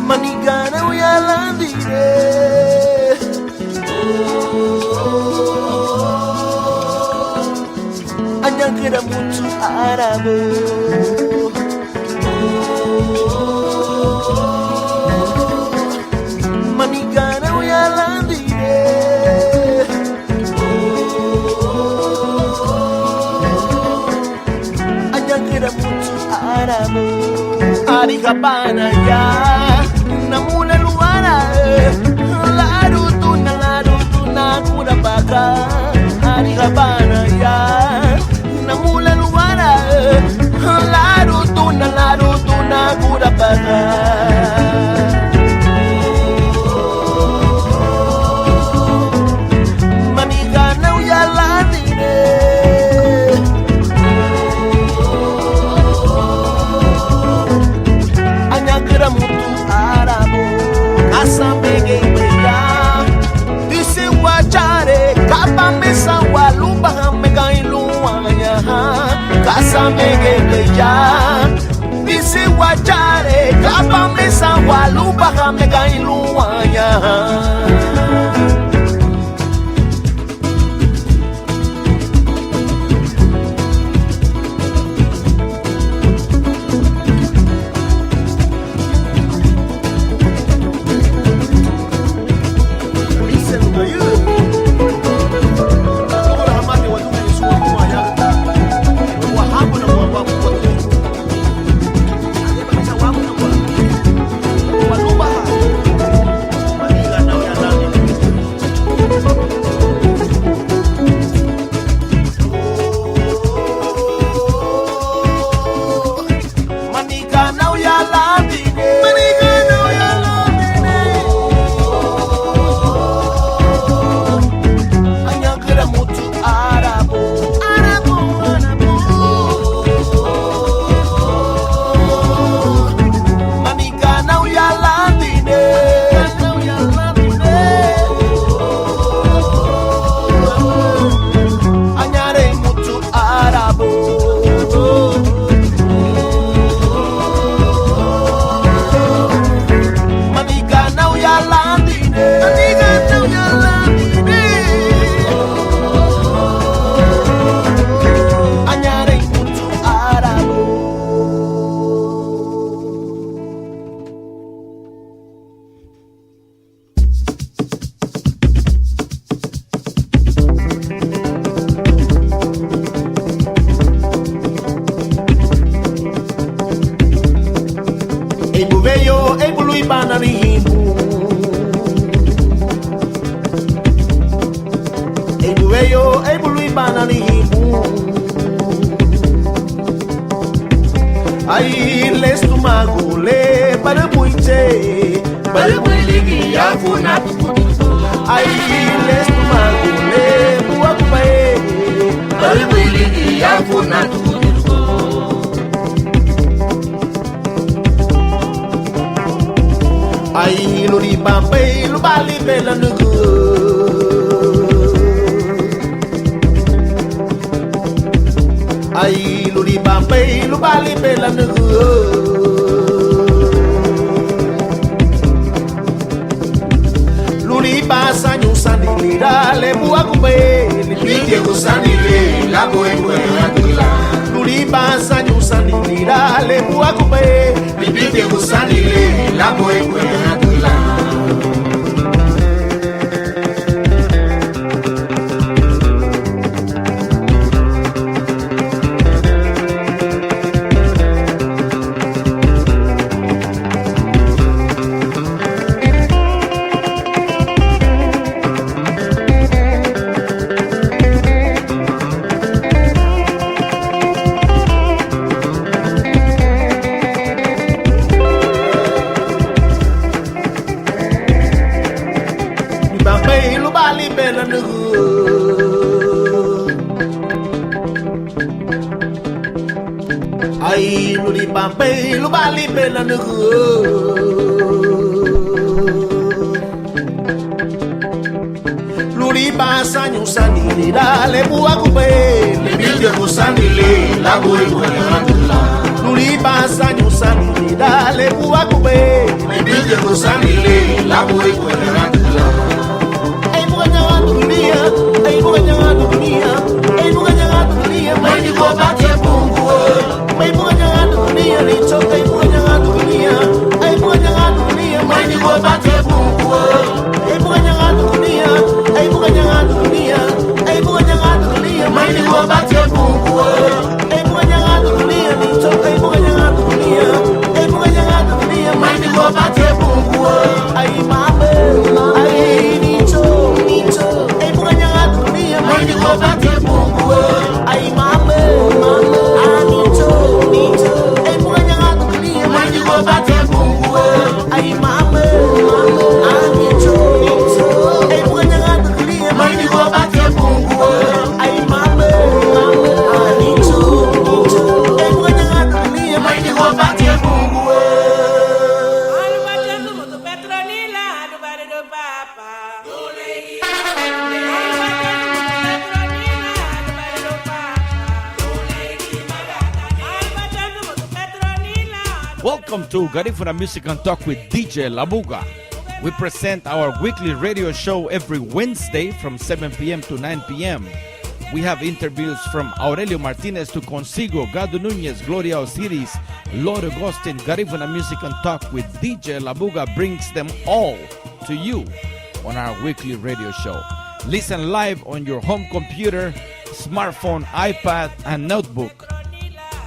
Manigana uyalandire anyangkira mutu arabo Manigana uyalandire anyangkira mutu arabo Arigabana ya namuna luara laru tuna kura baka Arigabana ya namuna luara laru tuna kura baka Manigana uyalandire Anyakira mutu arabo Asambege beya Disi wachare Kapamesa waluba Mega iluanya Kasamege beya Disi wachare Kapamesa waluba Mega iluanya Ai les tu magule para buite para builigi ya funa Ai les tu magule bua kubae para builigi ya funa Ai luri bambe lu bali bela nugu Ai luri bambe lu bali bela nugu Luri basa nyusani lira le bua kumbe Lipige kusani le la boe atula Luri basa nyusani lira le bua kumbe Lipige kusani le la boe atula Ai luri bambe lu bali bela nugu nyusandilira Labuga kumbe Libide kusandile Labo Equerantula Lulibasa nyusandilira Labuga kumbe Libide kusandile Labo Equerantula Ay muganya dunia Ay muganya dunia Ay muganya dunia Mani go bate bungu Ay muganya dunia Licho ay muganya dunia Ay muganya dunia Mani go bate bungu Ay muganya dunia Ay muganya dunia Ay muganya dunia Mani go bate bungu Ay muganya dunia Licho ay muganya dunia Ay muganya dunia Mani go bate bungu Ay mame Ay Licho Ay muganya dunia Mani go bate bungu Ay mame Ay Licho Ay muganya dunia Mani go bate bungu Ay mame Ay Licho Ay muganya dunia Mani go bate bungu Ay mame Ay Licho Ay muganya dunia Mani go bate bungu Welcome to Garifuna Music and Talk with DJ Labuga. We present our weekly radio show every Wednesday from 7 p.m. to 9 p.m. We have interviews from Aurelio Martinez to Consigo, Gado Nunez, Gloria Osiris, Lord Agustin. Garifuna Music and Talk with DJ Labuga brings them all to you on our weekly radio show. Listen live on your home computer, smartphone, iPad, and notebook.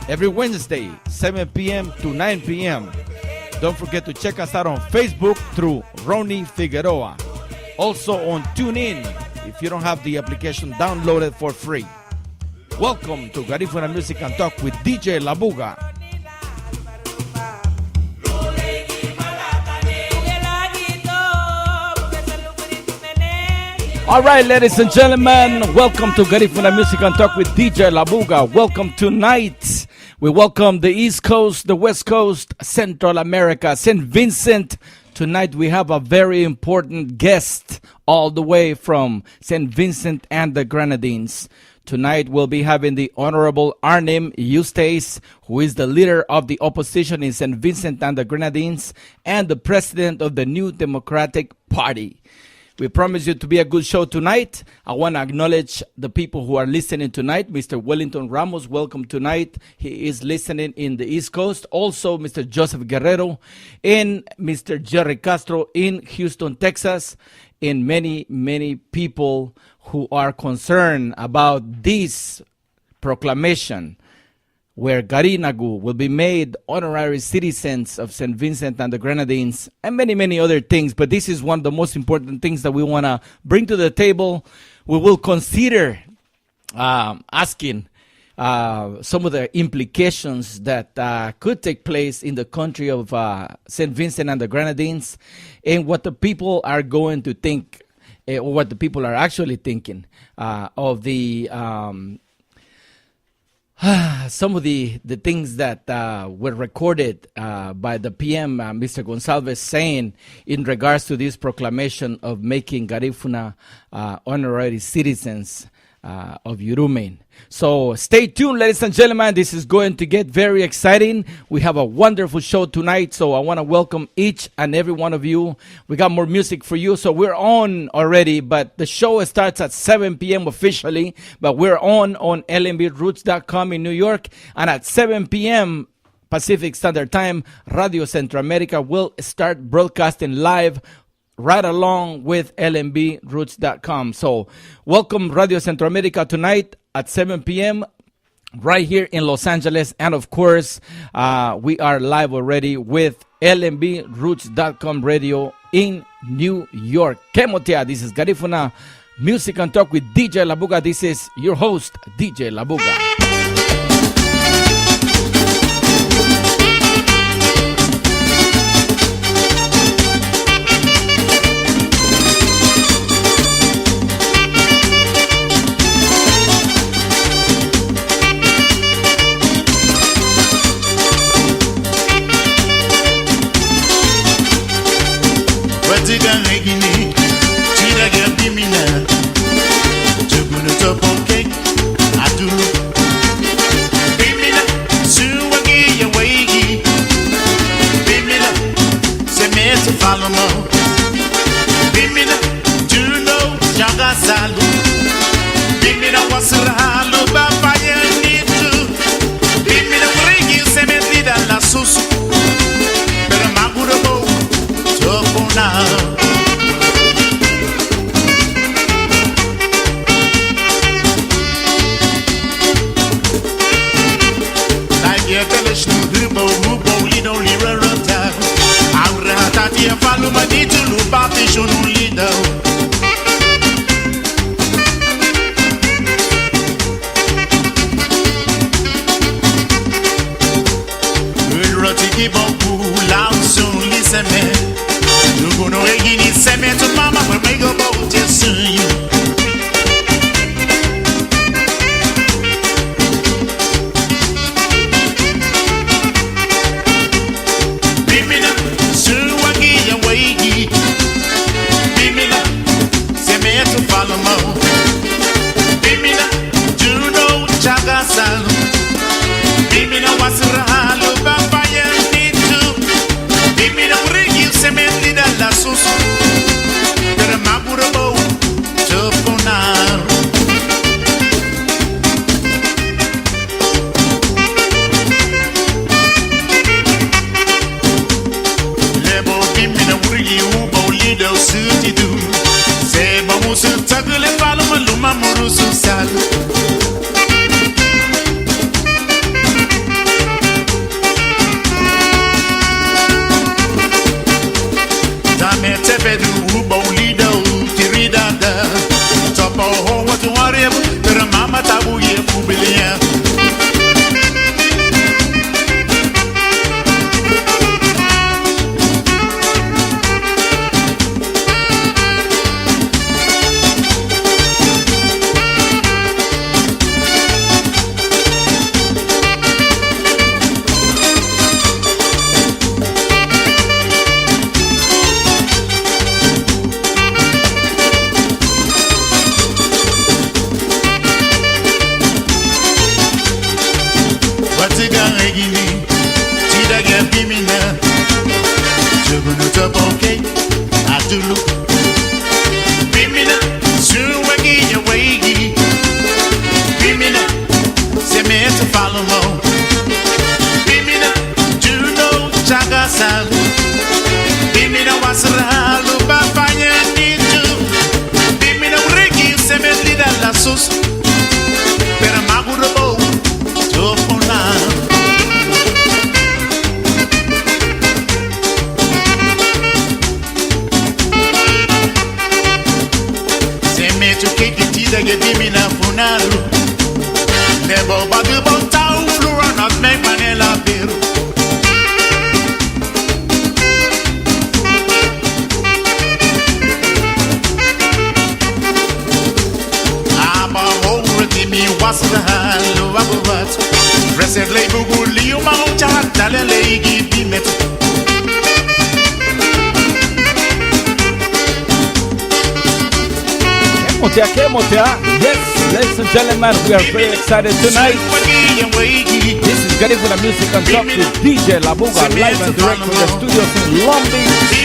Every Wednesday, 7 p.m. to 9 p.m. Don't forget to check us out on Facebook through Ronnie Figueroa. Also on TuneIn if you don't have the application downloaded for free. Welcome to Garifuna Music and Talk with DJ Labuga. All right, ladies and gentlemen, welcome to Garifuna Music and Talk with DJ Labuga. Welcome tonight. We welcome the East Coast, the West Coast, Central America, Saint Vincent. Tonight we have a very important guest all the way from Saint Vincent and the Grenadines. Tonight we'll be having the Honorable Arnhim Eustace, who is the leader of the opposition in Saint Vincent and the Grenadines and the president of the New Democratic Party. We promise you to be a good show tonight. I want to acknowledge the people who are listening tonight. Mr. Wellington Ramos, welcome tonight. He is listening in the East Coast. Also, Mr. Joseph Guerrero and Mr. Jerry Castro in Houston, Texas. And many, many people who are concerned about this proclamation where Garinagu will be made honorary citizens of Saint Vincent and the Grenadines, and many, many other things. But this is one of the most important things that we want to bring to the table. We will consider asking some of the implications that could take place in the country of Saint Vincent and the Grenadines, and what the people are going to think, or what the people are actually thinking of the some of the things that were recorded by the PM, Mr. Gonsalves, saying in regards to this proclamation of making Garifuna honorary citizens of Yurumain. So stay tuned, ladies and gentlemen. This is going to get very exciting. We have a wonderful show tonight, so I want to welcome each and every one of you. We got more music for you, so we're on already, but the show starts at 7 p.m. officially, but we're on lmbroots.com in New York, and at 7 p.m. Pacific Standard Time, Radio Centro America will start broadcasting live right along with lmbroots.com. So welcome Radio Centro America tonight at 7 p.m. right here in Los Angeles. And of course, we are live already with lmbroots.com radio in New York. Kemotia, this is Garifuna Music and Talk with DJ Labuga. This is your host, DJ Labuga. Bimina Juno Jagasalu Bimina Wasrahalu Babayanitu Bimina Rigi Semeti dalla Susu Per Magurabo Topona Follow my need to look back the show no leader. We'll rotiki bonku loud soon listen me. You go no egini seme to mama will make a boat soon you. Bimina, Juno, Chagasalu. Bimina Wasrahalu, Babaya Nitu. Bimina Rigi, Sementi dalla Susu. Per Magurabo, Topona. Lebo Bimina Rigi, Ubo Lido Suti do. Musu tagule falo maluma murusu sal Dame tebedu ubo lido tirida da Topo ho watu warebu Pero mama tabu ye fubilia Yes, ladies and gentlemen, we are very excited tonight. This is Garifuna Music and Talk with DJ Labuga, live and direct from the studios in Long Beach.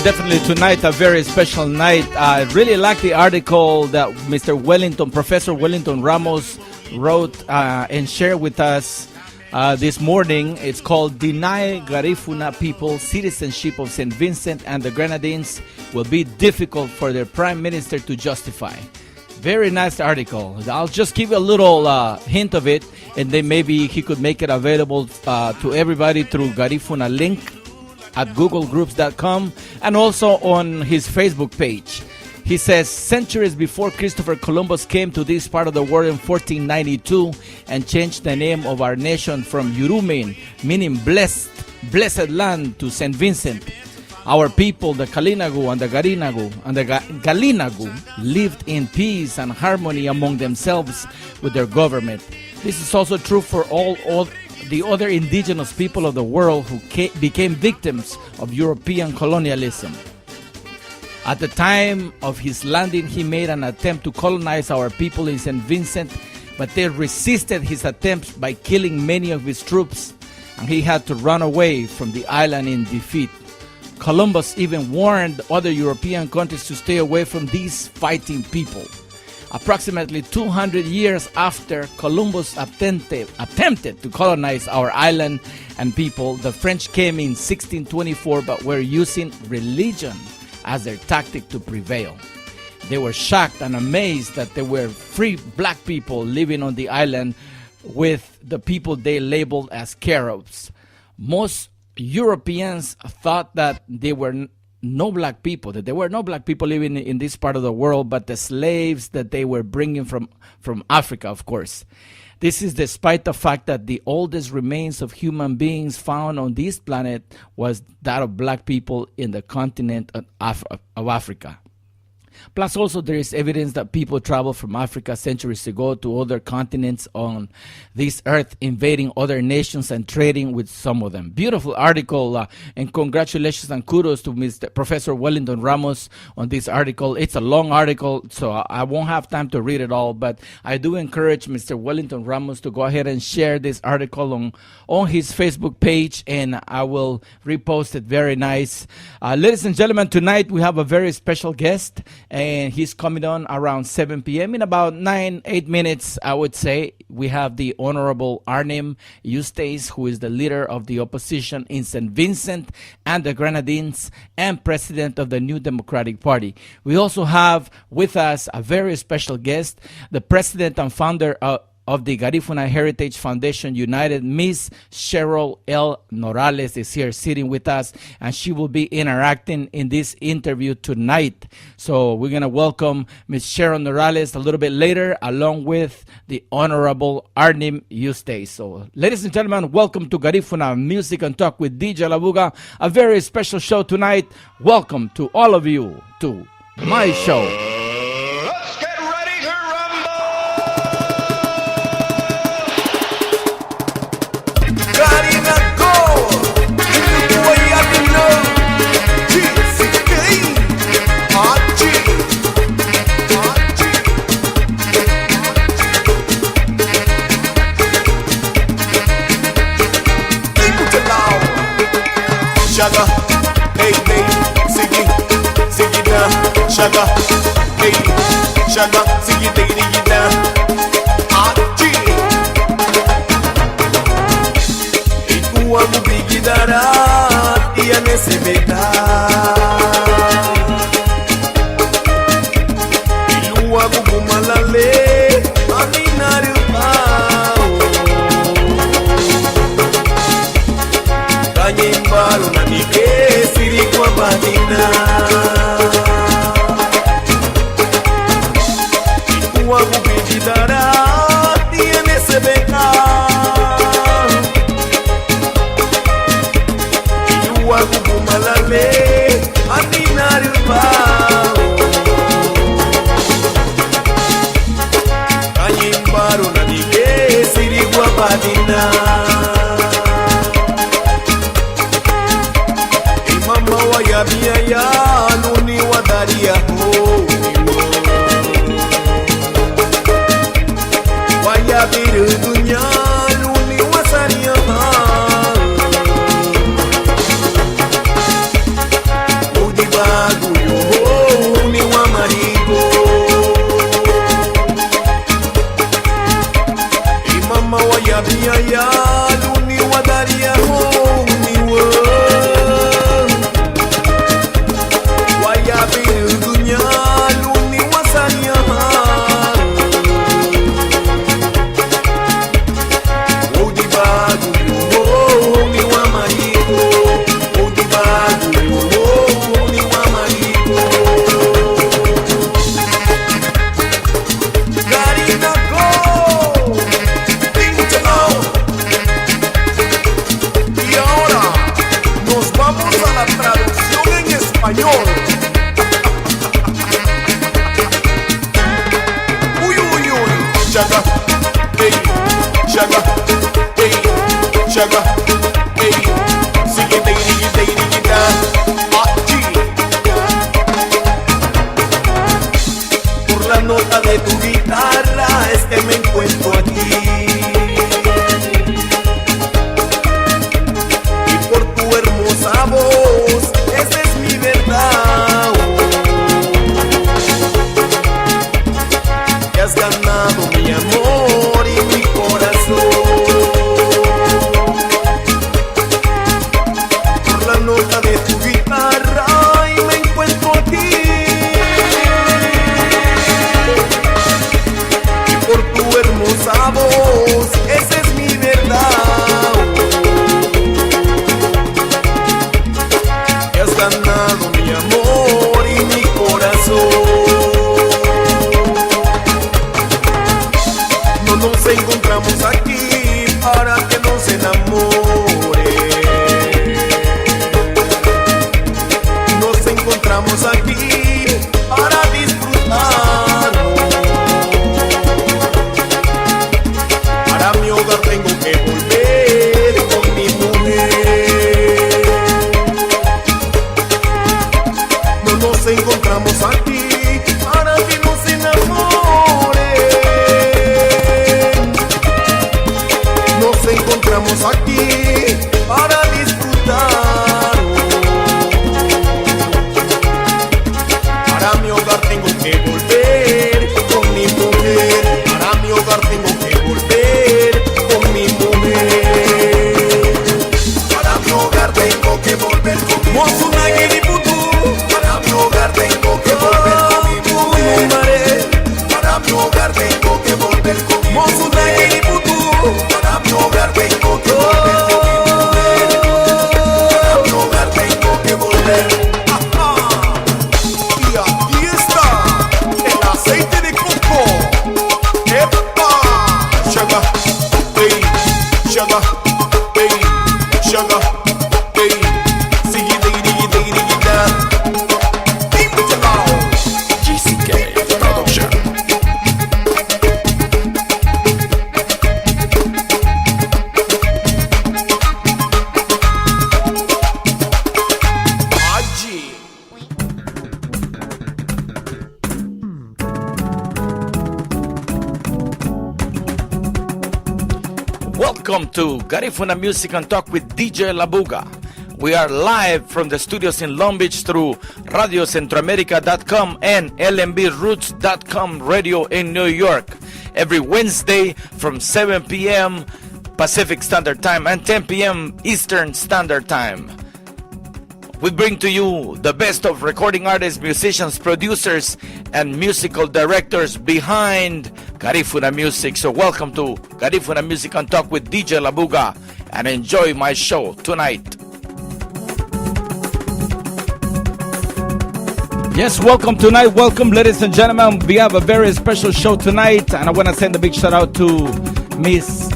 Definitely tonight a very special night. I really like the article that Professor Wellington Ramos wrote and shared with us this morning. It's called Deny Garifuna People Citizenship of Saint Vincent and the Grenadines Will Be Difficult for Their Prime Minister to Justify. Very nice article. I'll just give you a little hint of it, and then maybe he could make it available to everybody through Garifuna link at googlegroups.com and also on his Facebook page. He says, centuries before Christopher Columbus came to this part of the world in 1492 and changed the name of our nation from Yurumin, meaning blessed land, to Saint Vincent, our people, the Kalinagu and the Galinagu, lived in peace and harmony among themselves with their government. This is also true for all the other indigenous people of the world who became victims of European colonialism. At the time of his landing, he made an attempt to colonize our people in Saint Vincent, but they resisted his attempts by killing many of his troops, and he had to run away from the island in defeat. Columbus even warned other European countries to stay away from these fighting people. Approximately 200 years after Columbus attempted to colonize our island and people, the French came in 1624 but were using religion as their tactic to prevail. They were shocked and amazed that there were free black people living on the island with the people they labeled as Caribs. Most Europeans thought that there were no black people living in this part of the world, but the slaves that they were bringing from Africa, of course. This is despite the fact that the oldest remains of human beings found on this planet was that of black people in the continent of Africa. Plus, also, there is evidence that people traveled from Africa centuries ago to other continents on this earth, invading other nations and trading with some of them. Beautiful article, and congratulations and kudos to Mr. Professor Wellington Ramos on this article. It's a long article, so I won't have time to read it all, but I do encourage Mr. Wellington Ramos to go ahead and share this article on his Facebook page, and I will repost it. Very nice. Ladies and gentlemen, tonight we have a very special guest, and he's coming on around 7 p.m. In about 8 minutes, I would say. We have the Honorable Arnhim Eustace, who is the leader of the opposition in Saint Vincent and the Grenadines and president of the New Democratic Party. We also have with us a very special guest, the president and founder of the Garifuna Heritage Foundation United, Miss Cheryl L. Norales is here sitting with us, and she will be interacting in this interview tonight. So we're going to welcome Miss Cheryl Norales a little bit later, along with the Honorable Arnhim Eustace. So, ladies and gentlemen, welcome to Garifuna Music and Talk with DJ Labuga, a very special show tonight. Welcome to all of you to my show. Shaga, hey, hey, sigi down. Shaga, hey, shaga, sigi down. Achi, ikuwa mubigidara, iya nesebeka. Iluwa kubumalale, aminari. Kanyembalo na nike siri kwa batina ikuwa kubijidara tiene sebeka iluwa kubumalale atinari pao Kanyembalo na nike siri kwa batina Mia ya nuni wadaria ho Waya biru dunya nuni wasaria ha Udi bagu yo nuni wa marigo Imama waya bia ya nuni wadaria ho ni wo Dunya encontramos aquí para disfrutarlo. Para mi hogar tengo que volver con mi mujer. No nos encontramos aquí para que nos enamoren. Nos encontramos aquí para disfrutar. Para mi hogar tengo que volver con mi mujer. Para mi hogar tengo que volver con mi mujer. Para mi hogar tengo que volver con mi mujer. Para mi hogar tengo que volver con mi mujer. Para mi hogar tengo que volver con mi mujer. Para mi hogar tengo que volver con mi mujer. Para mi hogar tengo que volver. ¡Ajá! Y aquí está el aceite de coco. ¡Epa! Sugar, hey, sugar, hey, sugar, hey. Siggy, diggy, diggy, diggy, diggy, da. GCK Production. Welcome to Garifuna Music and Talk with DJ Labuga. We are live from the studios in Long Beach through radiocentroamerica.com and lmbroots.com radio in New York. Every Wednesday from 7 p.m. Pacific Standard Time and 10 p.m. Eastern Standard Time. We bring to you the best of recording artists, musicians, producers, and musical directors behind Garifuna Music. So welcome to Garifuna Music and Talk with DJ Labuga and enjoy my show tonight. Yes, welcome tonight. Welcome, ladies and gentlemen. We have a very special show tonight, and I want to send a big shout out to Miss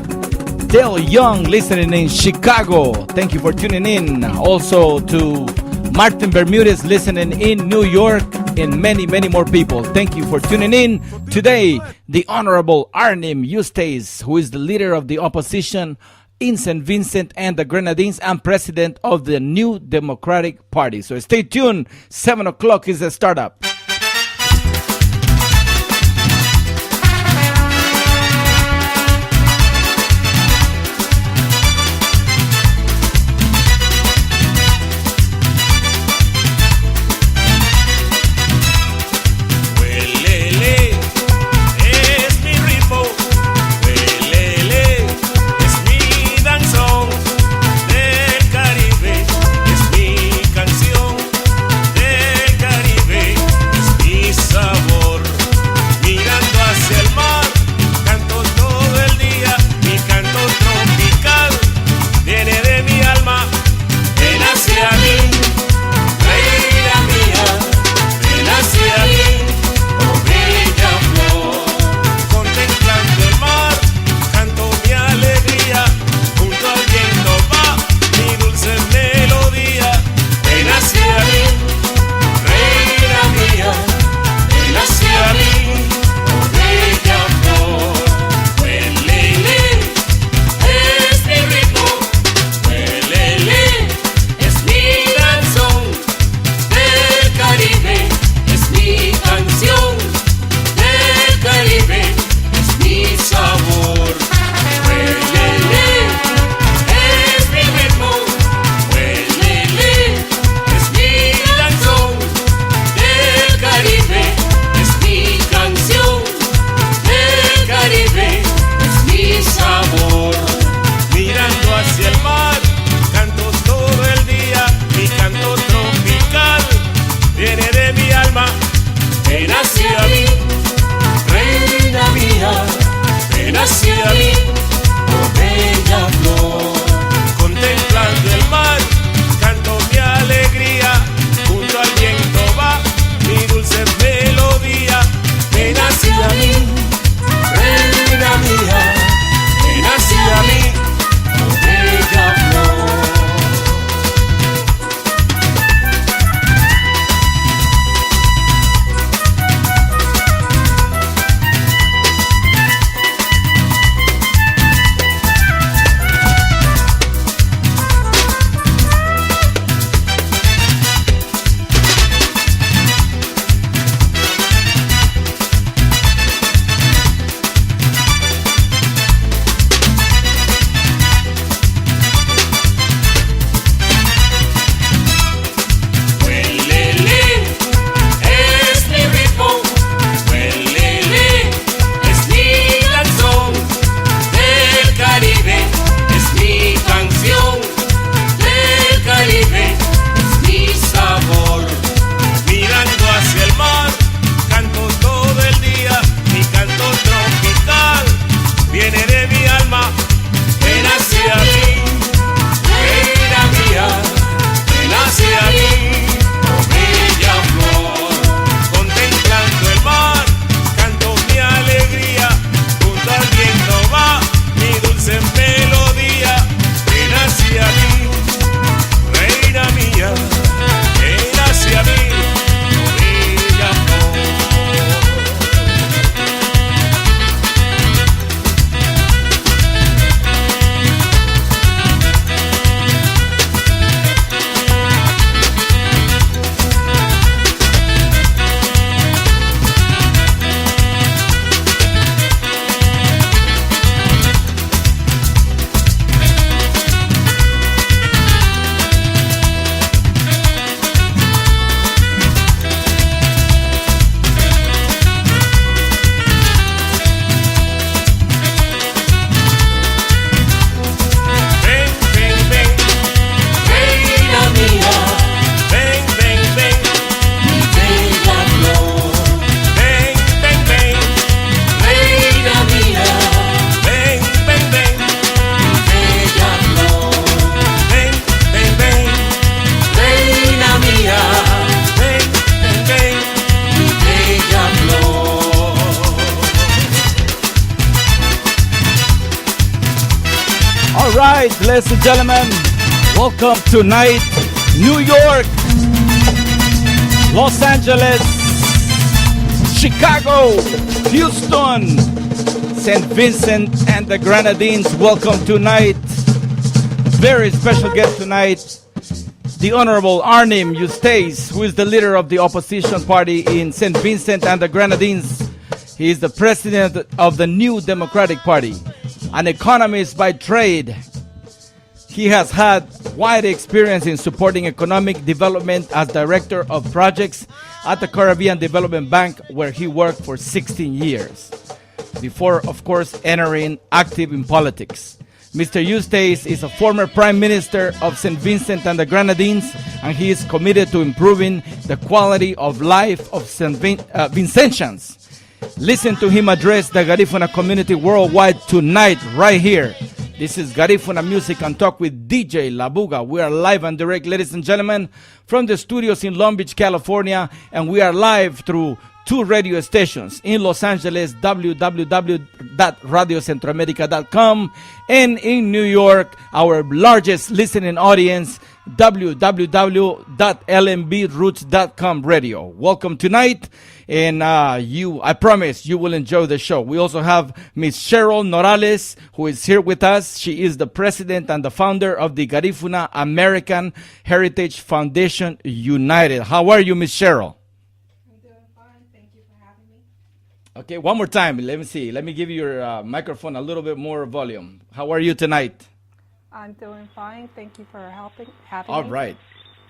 Dale Young, listening in Chicago. Thank you for tuning in. Also to Martin Bermudez, listening in New York, and many, many more people. Thank you for tuning in. Today, the Honorable Arnhim Eustace, who is the leader of the opposition in Saint Vincent and the Grenadines and President of the New Democratic Party. So stay tuned. 7 o'clock is the startup. Del Caribe, es mi canción del Caribe. right, ladies and gentlemen, welcome tonight, New York, Los Angeles, Chicago, Houston, Saint Vincent and the Grenadines. Welcome tonight. Very special guest tonight, the Honorable Arnhim Eustace, who is the leader of the opposition party in Saint Vincent and the Grenadines. He is the president of the New Democratic Party, an economist by trade. He has had wide experience in supporting economic development as director of projects at the Caribbean Development Bank, where he worked for 16 years, before, of course, entering active in politics. Mr. Eustace is a former Prime Minister of Saint Vincent and the Grenadines, and he is committed to improving the quality of life of Vincentians. Listen to him address the Garifuna community worldwide tonight, right here. This is Garifuna Music and Talk with DJ Labuga. We are live and direct, ladies and gentlemen, from the studios in Long Beach, California, and we are live through 2 radio stations in Los Angeles, www.radiocentroamerica.com, and in New York, our largest listening audience, www.lmbroots.com radio. Welcome tonight, and I promise you will enjoy the show. We also have Miss Cheryl Norales, who is here with us. She is the president and the founder of the Garifuna American Heritage Foundation United. How are you, Miss Cheryl? Okay, one more time. Let me see. Let me give you your microphone a little bit more volume. How are you tonight? I'm doing fine. Thank you for having me. All right.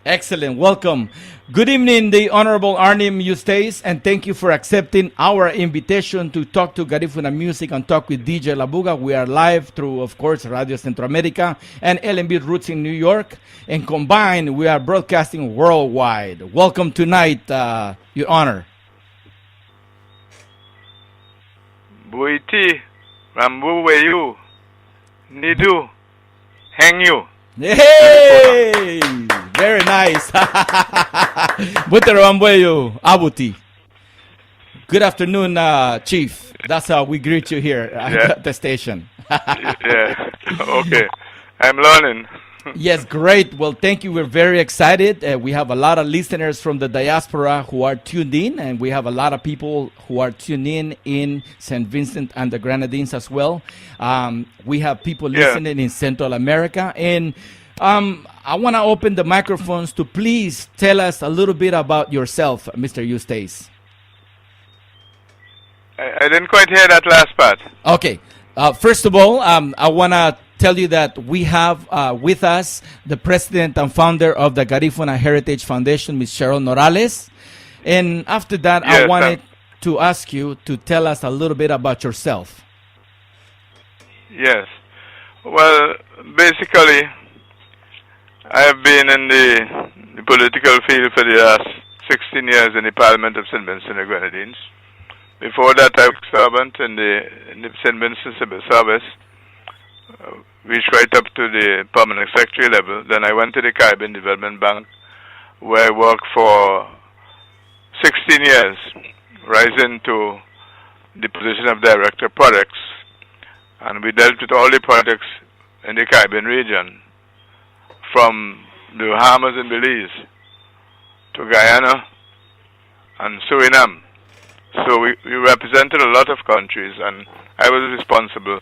Excellent. Welcome. Good evening, the Honorable Arnhim Eustace, and thank you for accepting our invitation to talk to Garifuna Music and Talk with DJ Labuga. We are live through, of course, Radio Centro America and LMB Roots in New York, and combined, we are broadcasting worldwide. Welcome tonight, Your Honor. Buiti, Rambu Wayu, Nidu, Hang You. Hey! Very nice. Butero Ambueyo, Abuti. Good afternoon, Chief. That's how we greet you here at the station. Yeah, okay. I'm learning. Yes, great. Well, thank you. We're very excited. We have a lot of listeners from the diaspora who are tuned in, and we have a lot of people who are tuned in Saint Vincent and the Grenadines as well. We have people listening in Central America, and I want to open the microphones to please tell us a little bit about yourself, Mr. Eustace. I didn't quite hear that last part. Okay. First of all, I want to tell you that we have with us the president and founder of the Garifuna Heritage Foundation, Ms. Cheryl Norales. And after that, I wanted to ask you to tell us a little bit about yourself. Yes. Well, basically, I have been in the political field for the last 16 years in the Parliament of St. Vincent and the Grenadines. Before that, I was servant in the St. Vincent Civil Service, reached right up to the permanent secretary level. Then I went to the Caribbean Development Bank, where I worked for 16 years, rising to the position of director of projects. And we dealt with all the projects in the Caribbean region, from the Bahamas and Belize to Guyana and Suriname. So we represented a lot of countries, and I was responsible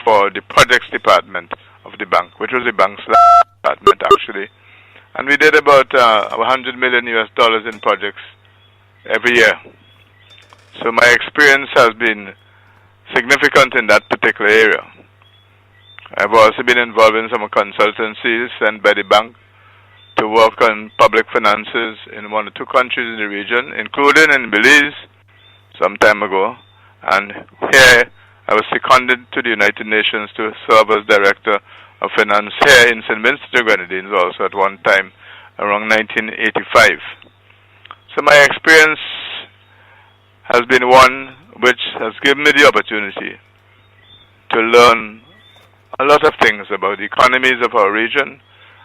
for the projects department of the bank, which was the bank's department actually. And we did about $100 million in projects every year. So my experience has been significant in that particular area. I've also been involved in some consultancies sent by the bank to work on public finances in 1 or 2 countries in the region, including in Belize some time ago. And here I was seconded to the United Nations to serve as Director of Finance here in St. Vincent and the Grenadines also at one time around 1985. So my experience has been one which has given me the opportunity to learn a lot of things about the economies of our region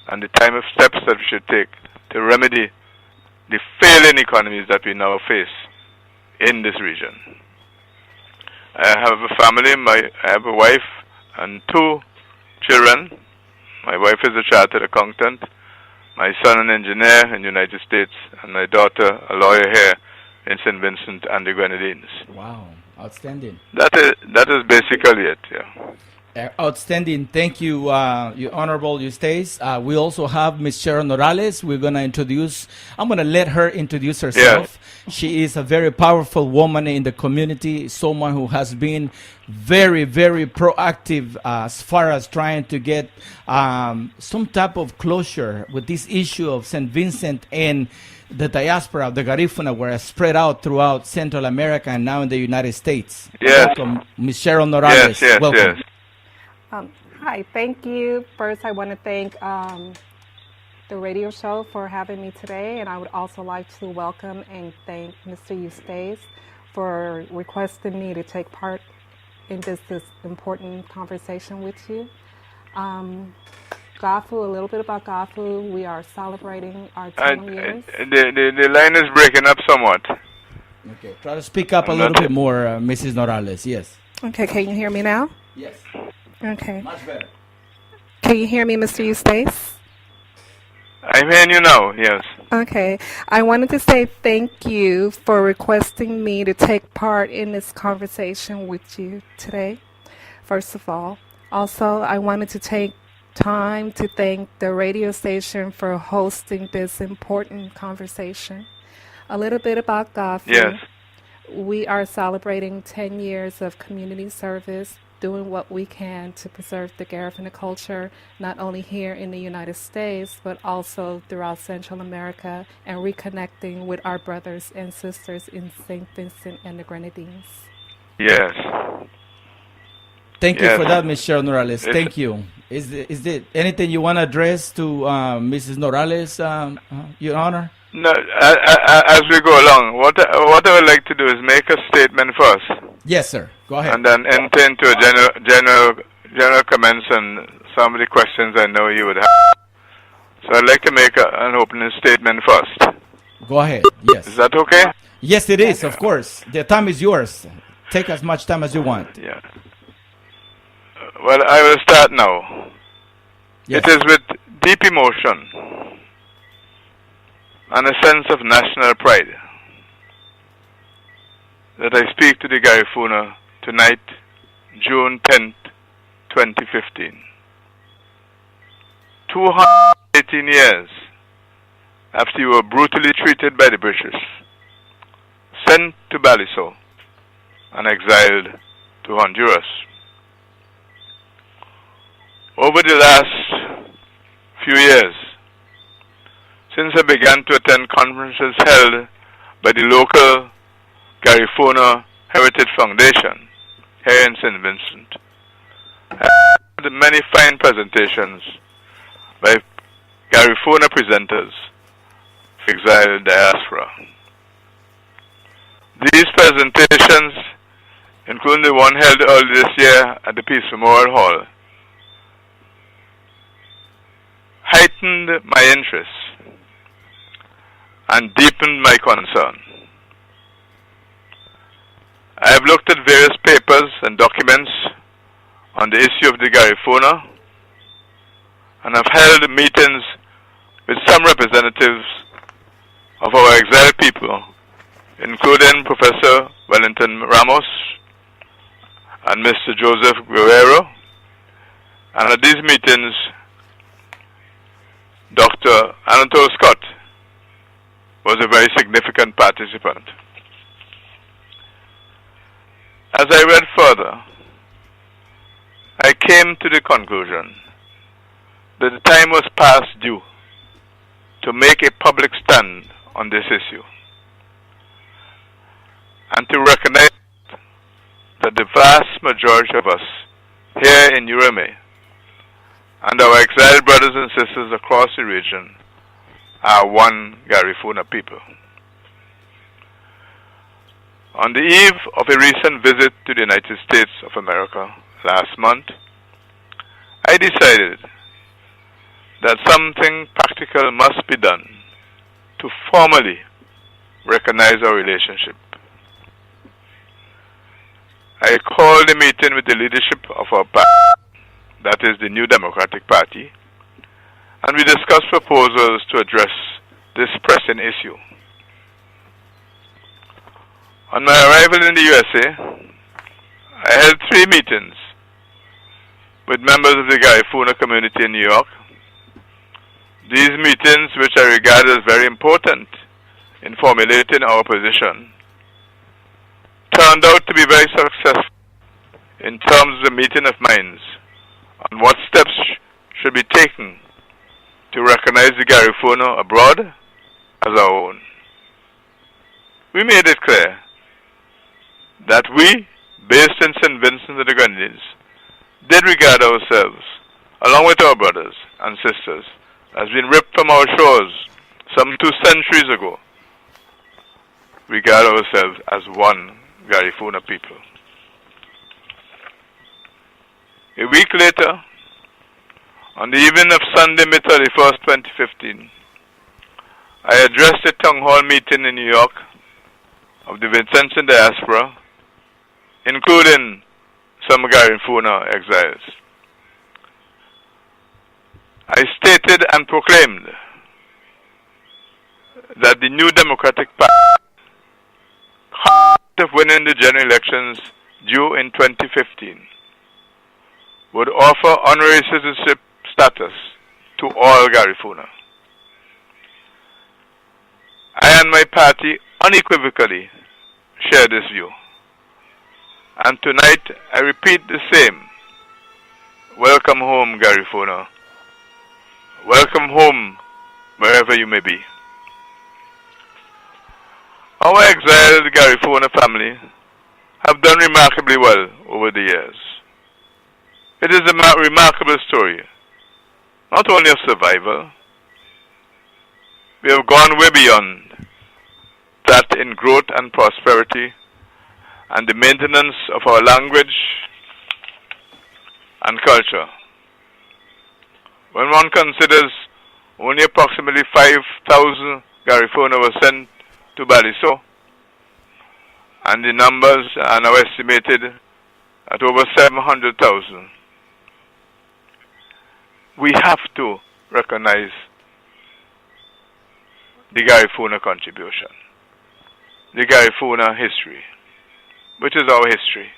and the type of steps that we should take to remedy the failing economies that we now face in this region. I have a family. I have a wife and 2 children, My wife is a chartered accountant. My son an engineer in the United States, and my daughter a lawyer here in Saint Vincent and the Grenadines. Wow, outstanding. That is basically it. Yeah. Outstanding. Thank you, Your Honorable Eustace. We also have Ms. Sharon Morales. I'm going to let her introduce herself. Yes. She is a very powerful woman in the community, someone who has been very, very proactive as far as trying to get some type of closure with this issue of Saint Vincent and the diaspora of the Garifuna were spread out throughout Central America and now in the United States. Yes. Welcome, Ms. Sharon Morales. Yes. Welcome. Hi, thank you. First, I want to thank the radio show for having me today, and I would also like to welcome and thank Mr. Eustace for requesting me to take part in this important conversation with you. GAHFU, a little bit about GAHFU. We are celebrating our 10 years. The line is breaking up somewhat. Okay, try to speak up a little bit more, Mrs. Morales. Yes. Okay, can you hear me now? Yes. Okay. Much better. Can you hear me, Mr. Eustace? I'm hearing you now, yes. Okay. I wanted to say thank you for requesting me to take part in this conversation with you today, first of all. Also, I wanted to take time to thank the radio station for hosting this important conversation. A little bit about GAHFU. Yes. We are celebrating 10 years of community service, doing what we can to preserve the Garifuna culture, not only here in the United States, but also throughout Central America, and reconnecting with our brothers and sisters in Saint Vincent and the Grenadines. Yes. Thank you for that, Ms. Sharon Morales. Thank you. Is there anything you want to address to Mrs. Morales, Your Honor? No, as we go along, what I would like to do is make a statement first. Yes, sir. Go ahead. And then enter into a general comments and some of the questions I know you would have. So I'd like to make an opening statement first. Go ahead. Yes. Is that okay? Yes, it is, of course. The time is yours. Take as much time as you want. Yeah. Well, I will start now. Yes. It is with deep emotion and a sense of national pride that I speak to the Garifuna tonight, June 10th, 2015. 218 years after you were brutally treated by the British, sent to Baliso, and exiled to Honduras. Over the last few years, since I began to attend conferences held by the local Garifuna Heritage Foundation here in Saint Vincent, I had many fine presentations by Garifuna presenters for exiled diaspora. These presentations, including the one held earlier this year at the Peace Memorial Hall, heightened my interest and deepened my concern. I have looked at various papers and documents on the issue of the Garifuna and have held meetings with some representatives of our exiled people, including Professor Wellington Ramos and Mr. Joseph Guerrero, and at these meetings Dr. Anatole Scott was a very significant participant. As I read further, I came to the conclusion that the time was past due to make a public stand on this issue and to recognize that the vast majority of us here in Ureme and our exiled brothers and sisters across the region are one Garifuna people. On the eve of a recent visit to the United States of America last month, I decided that something practical must be done to formally recognize our relationship. I called a meeting with the leadership of our party, that is the New Democratic Party, and we discussed proposals to address this pressing issue. On my arrival in the USA, I held 3 meetings with members of the Garifuna community in New York. These meetings, which I regard as very important in formulating our position, turned out to be very successful in terms of the meeting of minds on what steps should be taken to recognize the Garifuna abroad as our own. We made it clear that we, based in Saint Vincent and the Grenadines, did regard ourselves, along with our brothers and sisters, as being ripped from our shores some 2 centuries ago, regard ourselves as one Garifuna people. A week later, on the evening of Sunday, May 31st, 2015, I addressed a town hall meeting in New York of the Vincentian diaspora, including some Garifuna exiles. I stated and proclaimed that the new Democratic Party, of winning the general elections due in 2015, would offer honorary citizenship status to all Garifuna. I and my party unequivocally share this view. And tonight I repeat the same. Welcome home, Garifuna. Welcome home, wherever you may be. Our exiled Garifuna family have done remarkably well over the years. It is a remarkable story, not only of survival. We have gone way beyond that in growth and prosperity and the maintenance of our language and culture. When one considers only approximately 5,000 Garifuna were sent to Baliso, and the numbers are now estimated at over 700,000, we have to recognize the Garifuna contribution, the Garifuna history, which is our history.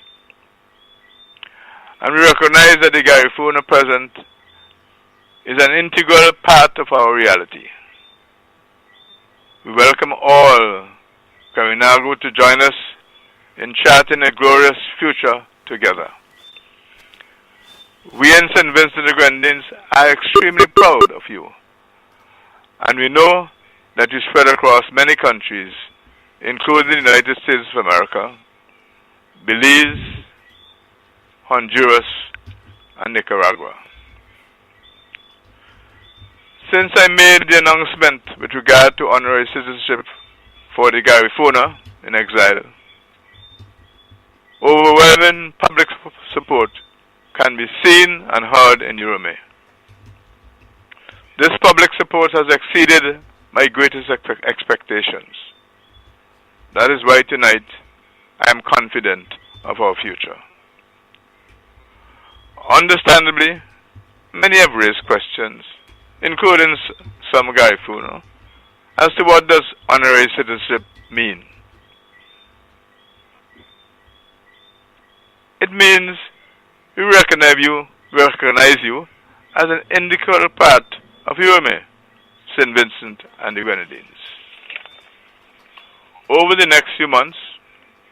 And we recognize that the Garifuna present is an integral part of our reality. We welcome all Carinago to join us in charting a glorious future together. We in Saint Vincent and the Grenadines are extremely proud of you, and we know that you spread across many countries, including the United States of America, Belize, Honduras, and Nicaragua. Since I made the announcement with regard to honorary citizenship for the Garifuna in exile, overwhelming public support can be seen and heard in Urumé. This public support has exceeded my greatest expectations. That is why tonight I am confident of our future. Understandably, many have raised questions, including some Garifuna, as to what does honorary citizenship mean. It means we recognize you as an integral part of Urumé, Saint Vincent and the Grenadines. Over the next few months,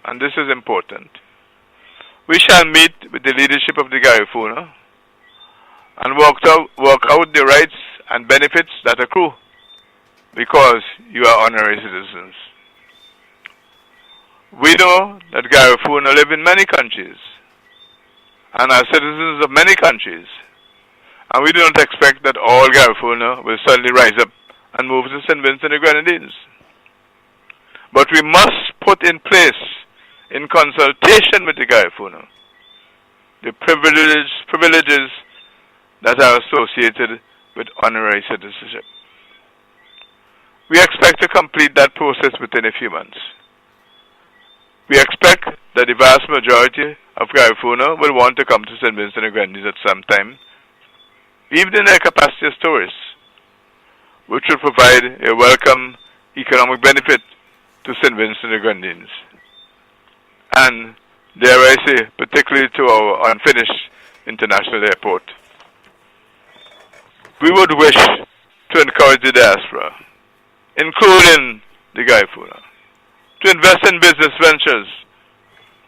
and this is important, we shall meet with the leadership of the Garifuna and work out the rights and benefits that accrue because you are honorary citizens. We know that Garifuna live in many countries and are citizens of many countries, and we do not expect that all Garifuna will suddenly rise up and move to Saint Vincent and the Grenadines. But we must put in place, in consultation with the Garifuna, the privileges that are associated with honorary citizenship. We expect to complete that process within a few months. We expect that the vast majority of Garifuna will want to come to Saint Vincent and the Grenadines at some time, even in their capacity as tourists, which will provide a welcome economic benefit to Saint Vincent and the Grenadines. And, dare I say, particularly to our unfinished international airport. We would wish to encourage the diaspora, including the Garifuna, to invest in business ventures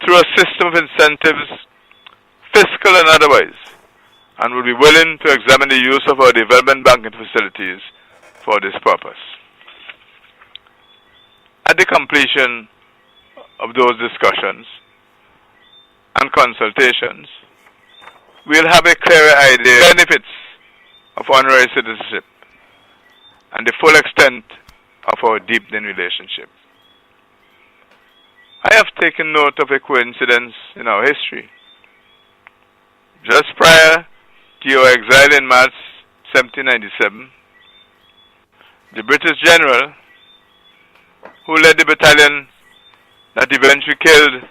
through a system of incentives, fiscal and otherwise, and would be willing to examine the use of our development banking facilities for this purpose. At the completion of those discussions and consultations, we'll have a clearer idea of the benefits of honorary citizenship and the full extent of our deepening relationship. I have taken note of a coincidence in our history. Just prior to your exile in March 1797, the British general who led the battalion that eventually killed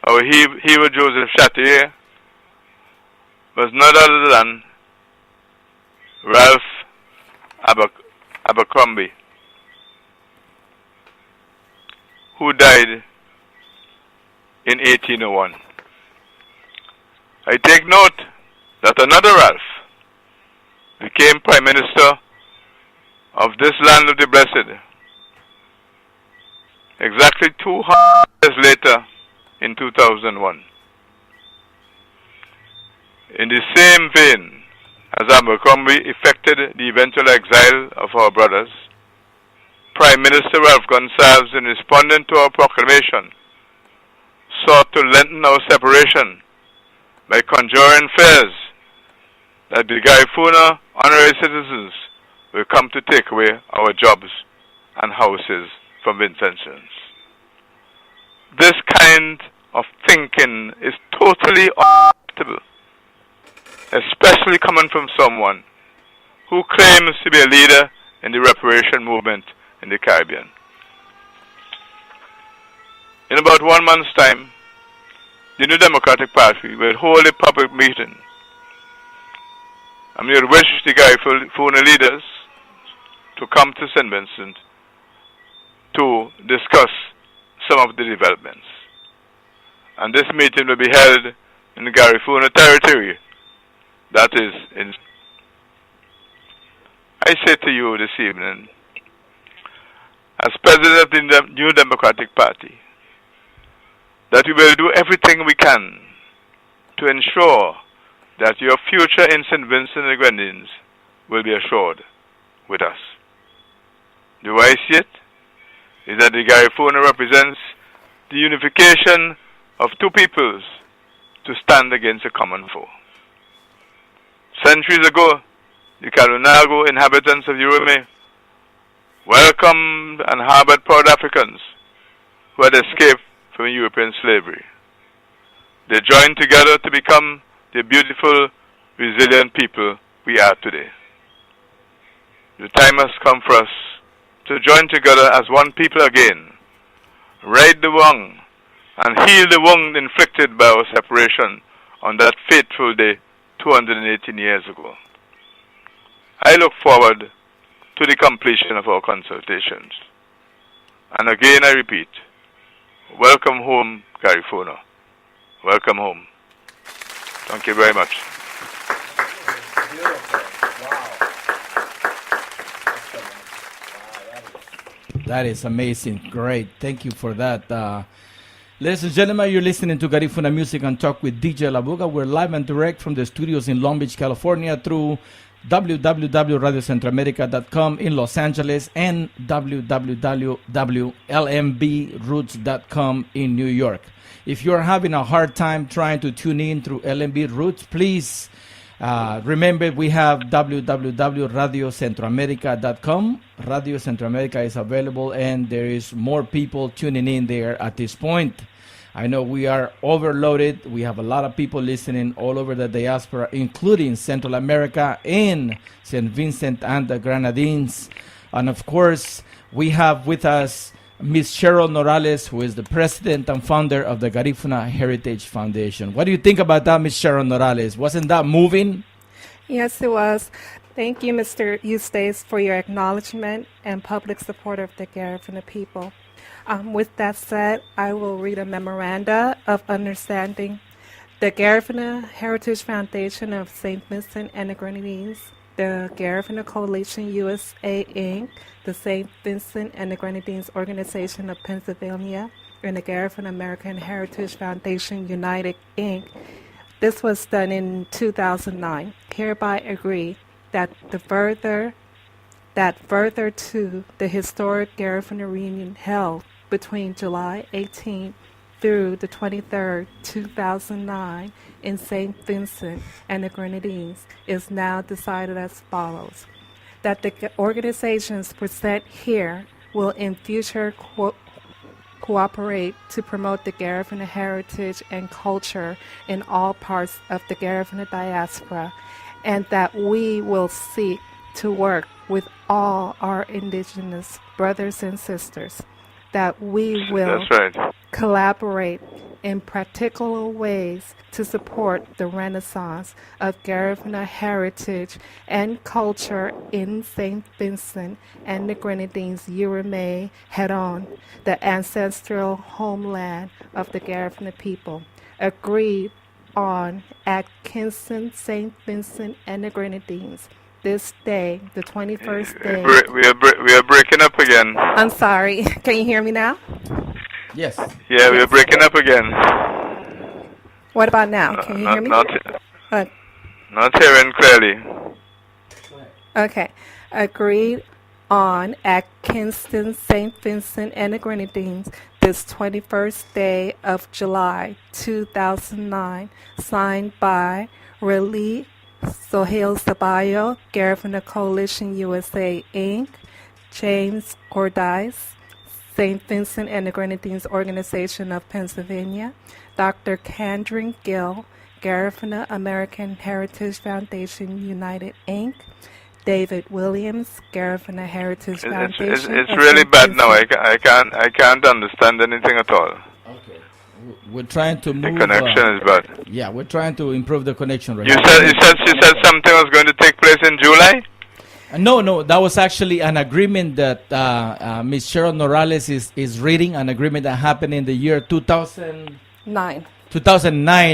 our hero Joseph Chatier was none other than Ralph Abercrombie, who died in 1801. I take note that another Ralph became Prime Minister of this land of the blessed exactly 200 years later in 2001. In the same vein as Abercrombie effected the eventual exile of our brothers, Prime Minister Ralph Gonsalves, in responding to our proclamation, sought to lengthen our separation by conjuring fears that the Garifuna honorary citizens will come to take away our jobs and houses from Vincentians. This kind of thinking is totally unacceptable, especially coming from someone who claims to be a leader in the reparation movement in the Caribbean. In about 1 month's time, the New Democratic Party will hold a public meeting, and we will wish the Garifuna leaders to come to Saint Vincent to discuss some of the developments. And this meeting will be held in the Garifuna territory, that is in... I say to you this evening, as President of the New Democratic Party, that we will do everything we can to ensure that your future in Saint Vincent and the Grenadines will be assured with us. The way I see it is that the Garifuna represents the unification of two peoples to stand against a common foe. Centuries ago, the Kalunago inhabitants of Urumi welcomed and harbored proud Africans who had escaped from European slavery. They joined together to become the beautiful, resilient people we are today. The time has come for us to join together as one people again, right the wrong, and heal the wound inflicted by our separation on that fateful day 218 years ago. I look forward to the completion of our consultations. And again I repeat, welcome home, Garifuna. Welcome home. Thank you very much. That is amazing. Great. Thank you for that. Ladies and gentlemen, you're listening to Garifuna Music and Talk with DJ Labuga. We're live and direct from the studios in Long Beach, California through www.radiocentroamerica.com in Los Angeles and www.lmbroots.com in New York. If you're having a hard time trying to tune in through LMB Roots, please remember we have www.radiocentroamerica.com. Radio Centro America is available and there is more people tuning in there at this point. I know we are overloaded. We have a lot of people listening all over the diaspora, including Central America and Saint Vincent and the Grenadines. And of course, we have with us Miss Cheryl Norales, who is the president and founder of the Garifuna Heritage Foundation. What do you think about that, Miss Cheryl Norales? Wasn't that moving? Yes, it was. Thank you, Mr. Eustace, for your acknowledgement and public support of the Garifuna people. With that said, I will read a memoranda of understanding. The Garifuna Heritage Foundation of Saint Vincent and the Grenadines, the Garifuna Coalition USA, Inc., the Saint Vincent and the Grenadines Organization of Pennsylvania, and the Garifuna American Heritage Foundation United, Inc. This was done in 2009. Hereby agree that further to the historic Garifuna reunion held between July 18 through the 23rd, 2009 in Saint Vincent and the Grenadines is now decided as follows. That the organizations present here will in future cooperate to promote the Garifuna heritage and culture in all parts of the Garifuna diaspora, and that we will seek to work with all our indigenous brothers and sisters, that we will collaborate in practical ways to support the renaissance of Garifuna heritage and culture in Saint Vincent and the Grenadines. May head on the ancestral homeland of the Garifuna people. Agreed on at Kinston, Saint Vincent and the Grenadines. This day, the 21st day. We are breaking up again. I'm sorry. Can you hear me now? Yes. Yeah, we are breaking up again. What about now? Can you hear me? Not hearing clearly. Okay. Agreed on at Kinston, St. Vincent and the Grenadines, this 21st day of July, 2009, signed by Raleigh Sohail Sabayo, Garifuna Coalition USA, Inc., James Cordice, St. Vincent and the Grenadines Organization of Pennsylvania, Dr. Kandrin Gill, Garifuna American Heritage Foundation United, Inc., David Williams, Garifuna Heritage Foundation. It's really bad now. I can't understand anything at all. Okay. We're trying to move. The connection is bad. Yeah, we're trying to improve the connection right now. You said something was going to take place in July? No, that was actually an agreement that Ms. Cheryl Morales is reading, an agreement that happened in the year 2009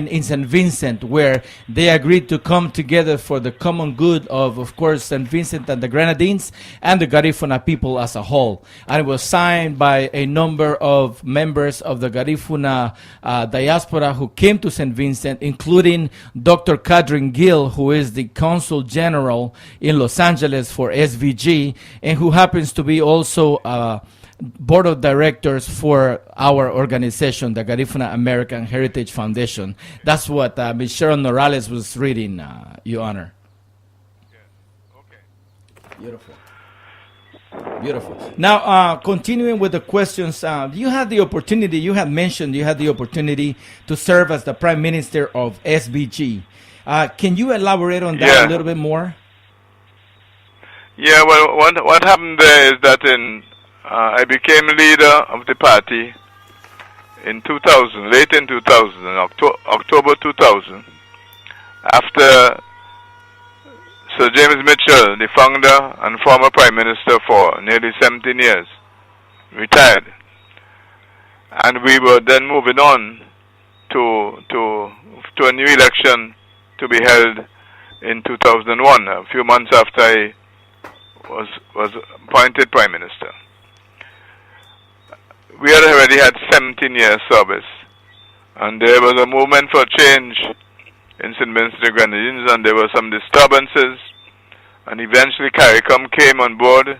in Saint Vincent, where they agreed to come together for the common good of course, Saint Vincent and the Grenadines and the Garifuna people as a whole. And it was signed by a number of members of the Garifuna diaspora who came to Saint Vincent, including Dr. Kandrin Gill, who is the Consul General in Los Angeles for SVG, and who happens to be also board of directors for our organization, the Garifuna American Heritage Foundation. That's what Ms. Cheryl Morales was reading, Your Honor. Yeah. Okay. Beautiful. Beautiful. Now, continuing with the questions, you had the opportunity, you had mentioned you had the opportunity to serve as the Prime Minister of SVG. Can you elaborate on that a little bit more? Yeah, well, what happened there is that I became leader of the party in 2000, late in 2000, October 2000, after Sir James Mitchell, the founder and former Prime Minister for nearly 17 years, retired. And we were then moving on to a new election to be held in 2001, a few months after I was appointed Prime Minister. We had already had 17 years service, and there was a movement for change in St. Vincent and the Grenadines, and there were some disturbances, and eventually CARICOM came on board,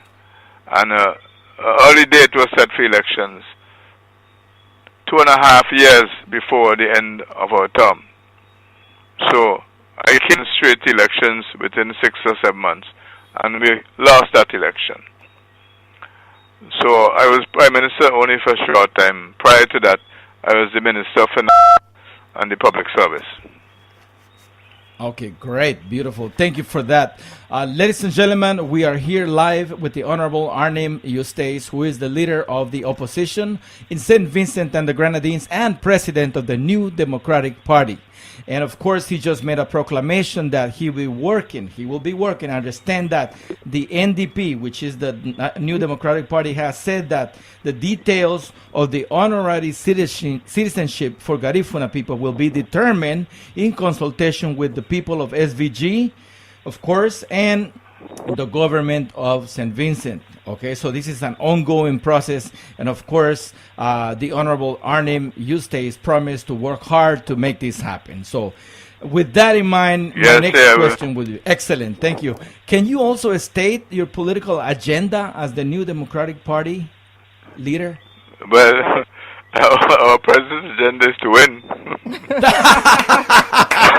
and an early date was set for elections, 2.5 years before the end of our term. So I came straight to elections within 6 or 7 months, and we lost that election. So I was Prime Minister only for a short time. Prior to that, I was the Minister of Finance and the Public Service. Okay, great, beautiful. Thank you for that. Ladies and gentlemen, we are here live with the Honorable Arnhim Eustace, who is the leader of the opposition in St. Vincent and the Grenadines and President of the New Democratic Party. And of course, he just made a proclamation that he will be working. I understand that the NDP, which is the New Democratic Party, has said that the details of the honorary citizenship for Garifuna people will be determined in consultation with the people of SVG, of course, and the government of Saint Vincent. Okay, so this is an ongoing process, and of course, the Honorable Arnhim Eustace promised to work hard to make this happen. So, with that in mind, my next question would be excellent. Thank you. Can you also state your political agenda as the New Democratic Party leader? Well, our president's agenda is to win.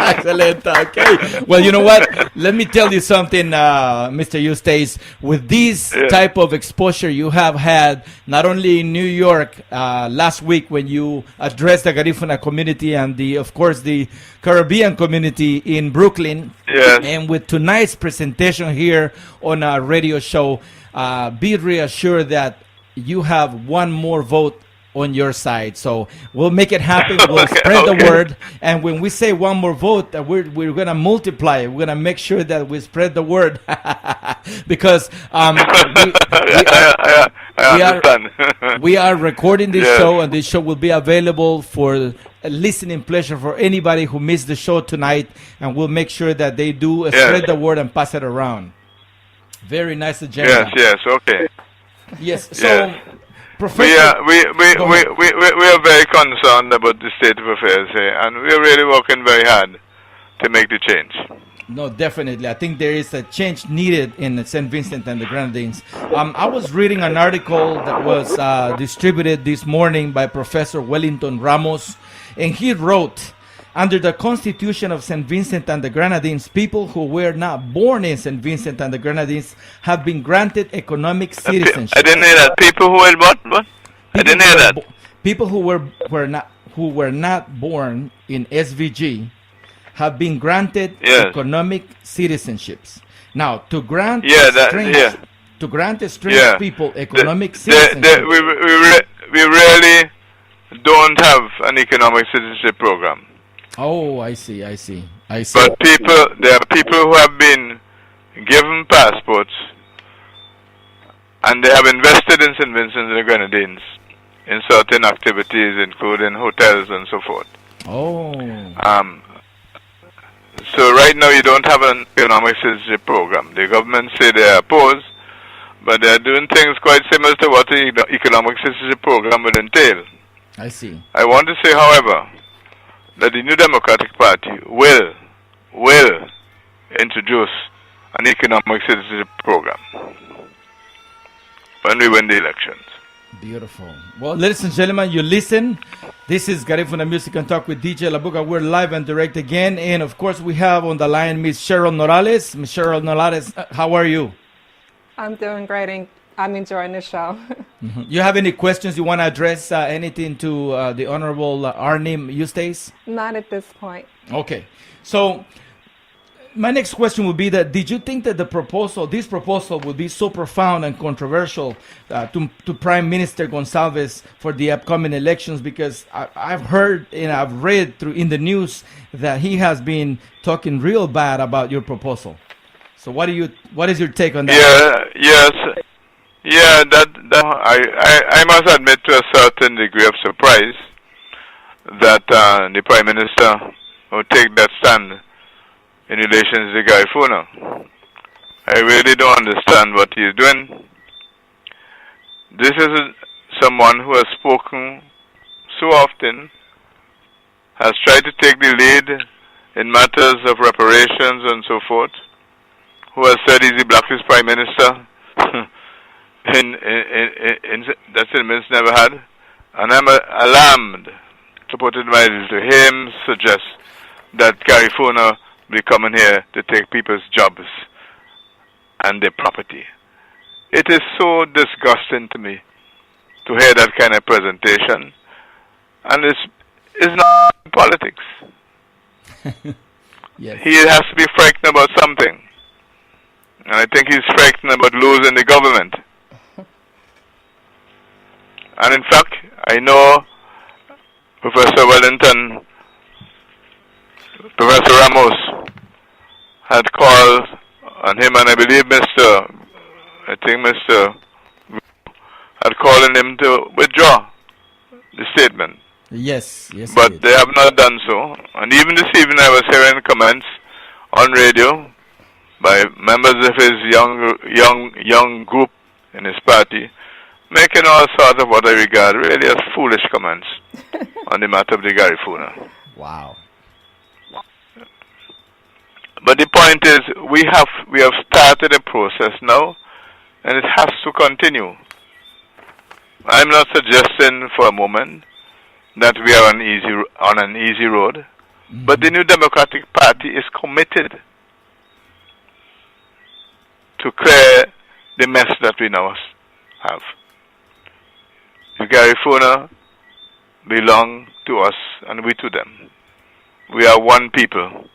Excellent. Okay. Well, you know what? Let me tell you something, Mr. Eustace. With this type of exposure you have had, not only in New York last week when you addressed the Garifuna community and of course, the Caribbean community in Brooklyn, and with tonight's presentation here on our radio show, be reassured that you have one more vote on your side. So we'll make it happen. We'll spread the word. And when we say one more vote, we're going to multiply it. We're going to make sure that we spread the word. Because we are recording this show, and this show will be available for a listening pleasure for anybody who missed the show tonight. And we'll make sure that they do spread the word and pass it around. Very nice agenda. Okay. Yes. So, Professor, we are very concerned about the state of affairs here, and we are really working very hard to make the change. No, definitely. I think there is a change needed in Saint Vincent and the Grenadines. I was reading an article that was distributed this morning by Professor Wellington Ramos, and he wrote, under the Constitution of Saint Vincent and the Grenadines, people who were not born in Saint Vincent and the Grenadines have been granted economic citizenship. I didn't hear that. People who were what? I didn't hear that. People who were not born in SVG have been granted economic citizenships. Now, to grant strange people economic citizenship, we really don't have an economic citizenship program. Oh, I see. But there are people who have been given passports, and they have invested in Saint Vincent and the Grenadines in certain activities, including hotels and so forth. Oh. So right now you don't have an economic citizenship program. The government say they are opposed, but they are doing things quite similar to what the economic citizenship program would entail. I see. I want to say, however, that the New Democratic Party will introduce an economic citizenship program when we win the elections. Beautiful. Well, ladies and gentlemen, you listen. This is Garifuna Music and Talk with DJ Labuga. We're live and direct again. And, of course, we have on the line Miss Cheryl Morales. Miss Cheryl Morales, how are you? I'm doing great, and I'm enjoying the show. You have any questions you want to address, anything to the Honorable Arnhim Eustace? Not at this point. Okay. So my next question would be that did you think that this proposal would be so profound and controversial to Prime Minister Gonsalves for the upcoming elections? Because I've heard and I've read in the news that he has been talking real bad about your proposal. So what is your take on that? I must admit to a certain degree of surprise that the Prime Minister will take that stand in relation to the Garifuna. I really don't understand what he is doing. This is someone who has spoken so often, has tried to take the lead in matters of reparations and so forth, who has said he's the blackest Prime Minister that Saint Vincent never had. And I'm alarmed, to put it mildly, to him suggest that Garifuna will be coming here to take people's jobs and their property. It is so disgusting to me to hear that kind of presentation. And it's not politics. Yes. He has to be frightened about something. And I think he's frightened about losing the government. And in fact, I know Professor Wellington Professor Ramos had called on him, and I believe Mr. had called on him to withdraw the statement. Yes. But they have not done so. And even this evening I was hearing comments on radio by members of his young group in his party, making all sorts of what I regard really as foolish comments on the matter of the Garifuna. Wow. But the point is, we have started a process now, and it has to continue. I'm not suggesting for a moment that we are on an easy road, but the New Democratic Party is committed to clear the mess that we now have. The Garifuna belong to us and we to them. We are one people,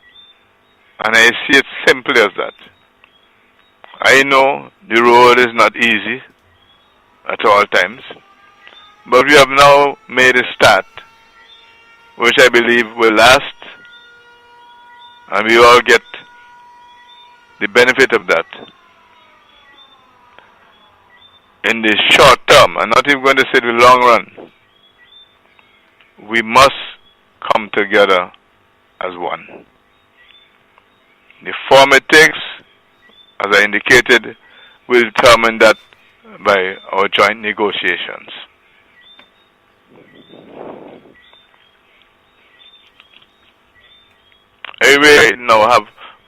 and I see it simply as that. I know the road is not easy at all times, but we have now made a start, which I believe will last, and we all get the benefit of that. In the short term, I'm not even going to say the long run, we must come together as one. The form it takes, as I indicated, will determine that by our joint negotiations.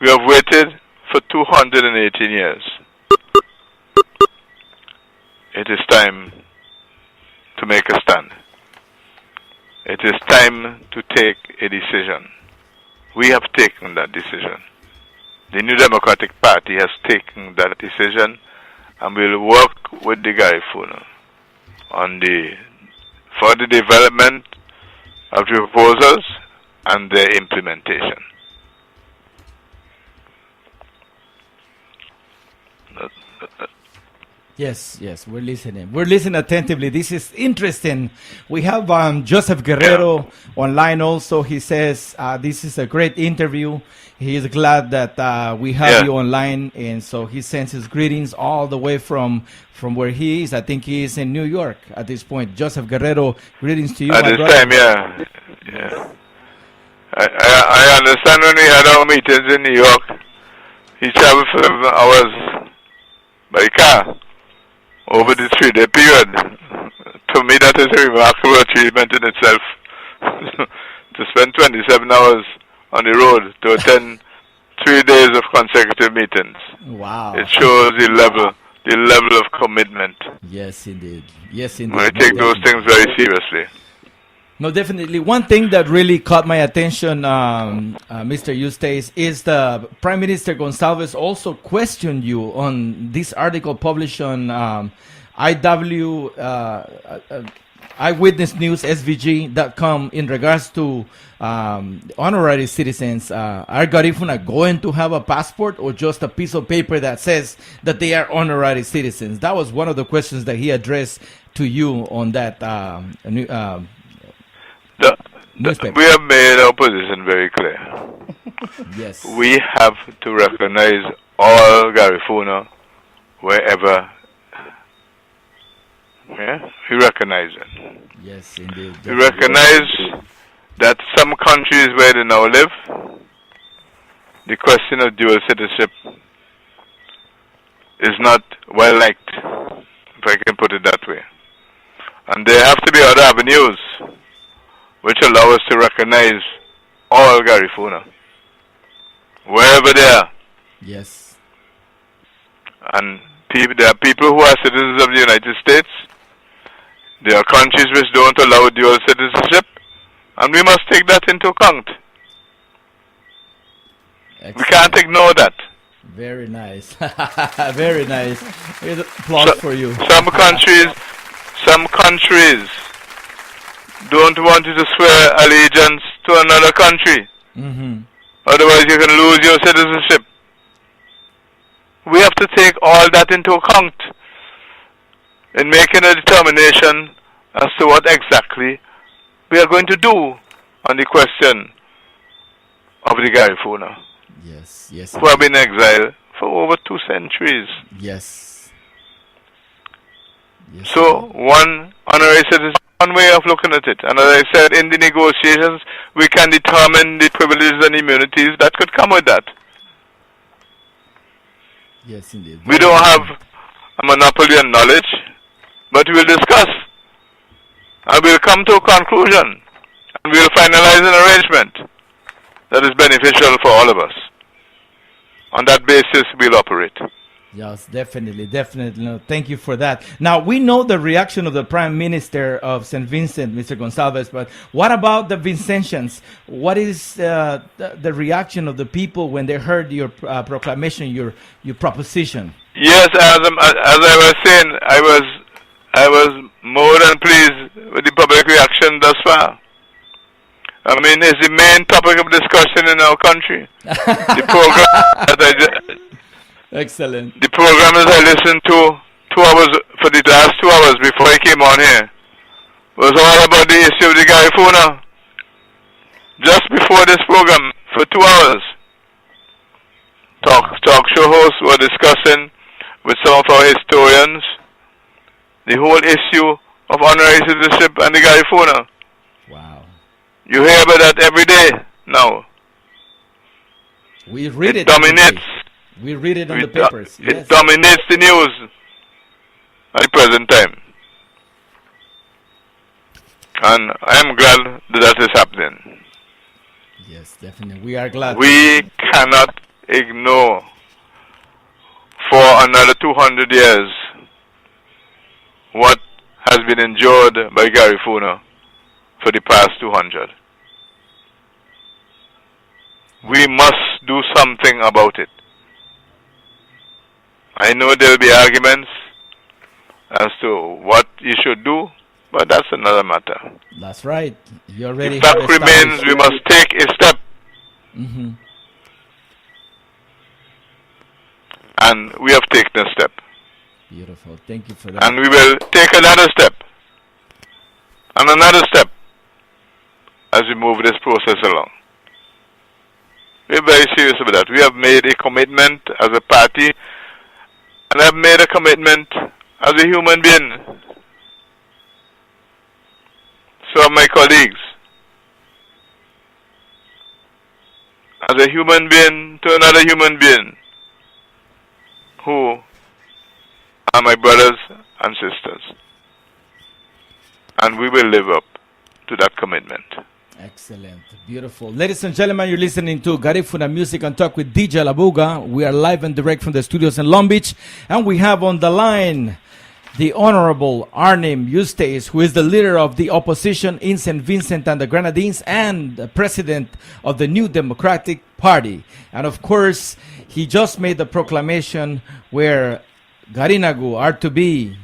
We have waited for 218 years. It is time to make a stand. It is time to take a decision. We have taken that decision. The New Democratic Party has taken that decision, and will work with the Garifuna for the development of the proposals and their implementation. Yes, we're listening. We're listening attentively. This is interesting. We have Joseph Guerrero online also. He says this is a great interview. He is glad that we have you online, and so he sends his greetings all the way from where he is. I think he is in New York at this point. Joseph Guerrero, greetings to you. At this time, yeah. I understand when we had our meetings in New York, he traveled for 7 hours by car over the 3-day period. To me, that is a remarkable achievement in itself. To spend 27 hours on the road to attend 3 days of consecutive meetings. Wow. It shows the level of commitment. Yes, indeed. I take those things very seriously. No, definitely. One thing that really caught my attention, Mr. Eustace, is the Prime Minister Gonsalves also questioned you on this article published on Eyewitness News, SVG.com, in regards to honorary citizens. Are Garifuna going to have a passport or just a piece of paper that says that they are honorary citizens? That was one of the questions that he addressed to you on that newspaper. We have made our position very clear. Yes. We have to recognize all Garifuna wherever. We recognize it. Yes, indeed. We recognize that some countries where they now live, the question of dual citizenship is not well liked, if I can put it that way. And there have to be other avenues which allow us to recognize all Garifuna, wherever they are. Yes. And there are people who are citizens of the United States. There are countries which don't allow dual citizenship, and we must take that into account. Excellent. We can't ignore that. Very nice. Very nice. Here's applause for you. Some countries don't want you to swear allegiance to another country. Mm-hmm. Otherwise you can lose your citizenship. We have to take all that into account in making a determination as to what exactly we are going to do on the question of the Garifuna, Yes, yes. who have been exiled for over 2 centuries. Yes. Yes. So, one honorary citizen, one way of looking at it. And as I said, in the negotiations, we can determine the privileges and immunities that could come with that. Yes, indeed. We don't have a monopoly on knowledge, but we'll discuss. And we'll come to a conclusion. And we'll finalize an arrangement that is beneficial for all of us. On that basis, we'll operate. Yes, definitely, definitely. No, thank you for that. Now, we know the reaction of the Prime Minister of Saint Vincent, Mr. Gonsalves, but what about the Vincentians? What is the reaction of the people when they heard your proclamation, your proposition? Yes, as I was saying, I was more than pleased with the public reaction thus far. I mean, it's the main topic of discussion in our country. The program Excellent. The program that I listened to 2 hours for the last 2 hours before I came on here was all about the issue of the Garifuna. Just before this program, for 2 hours, talk show hosts were discussing with some of our historians the whole issue of honorary citizenship and the Garifuna. Wow. You hear about that every day now. We read it. Dominates. We read it on the papers. It Yes. dominates the news at the present time. And I am glad that is happening. Yes, definitely. We are glad. We cannot ignore for another 200 years what has been endured by Garifuna for the past 200. We must do something about it. I know there will be arguments as to what you should do, but that's another matter. That's right. You already The have fact remains we must take a step. Mm-hmm. And we have taken a step. Beautiful. Thank you for that. And we will take another step. And another step as we move this process along. We're very serious about that. We have made a commitment as a party, and I've made a commitment as a human being. So have my colleagues. As a human being to another human being, who are my brothers and sisters. And we will live up to that commitment. Excellent. Beautiful. Ladies and gentlemen, you're listening to Garifuna Music and Talk with DJ Labuga. We are live and direct from the studios in Long Beach. And we have on the line the Honorable Arnhim Eustace, who is the leader of the opposition in Saint Vincent and the Grenadines and the president of the New Democratic Party. And of course, he just made the proclamation where Garinagu are to be,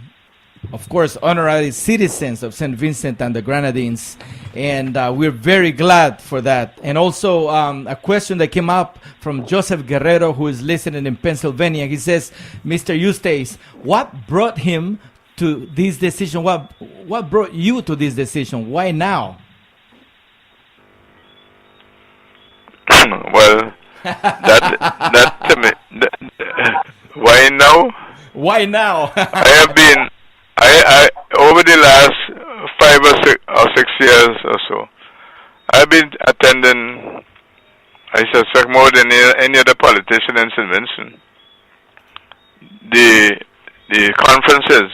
of course, honorary citizens of Saint Vincent and the Grenadines. And we're very glad for that. And also a question that came up from Joseph Guerrero, who is listening in Pennsylvania. He says, Mr. Eustace, what brought him to this decision? What brought you to this decision? Why now? Well, why now? Why now? I have been, over the last 5 or 6 years or so, I've been attending, I suspect more than any other politician in Saint Vincent, the conferences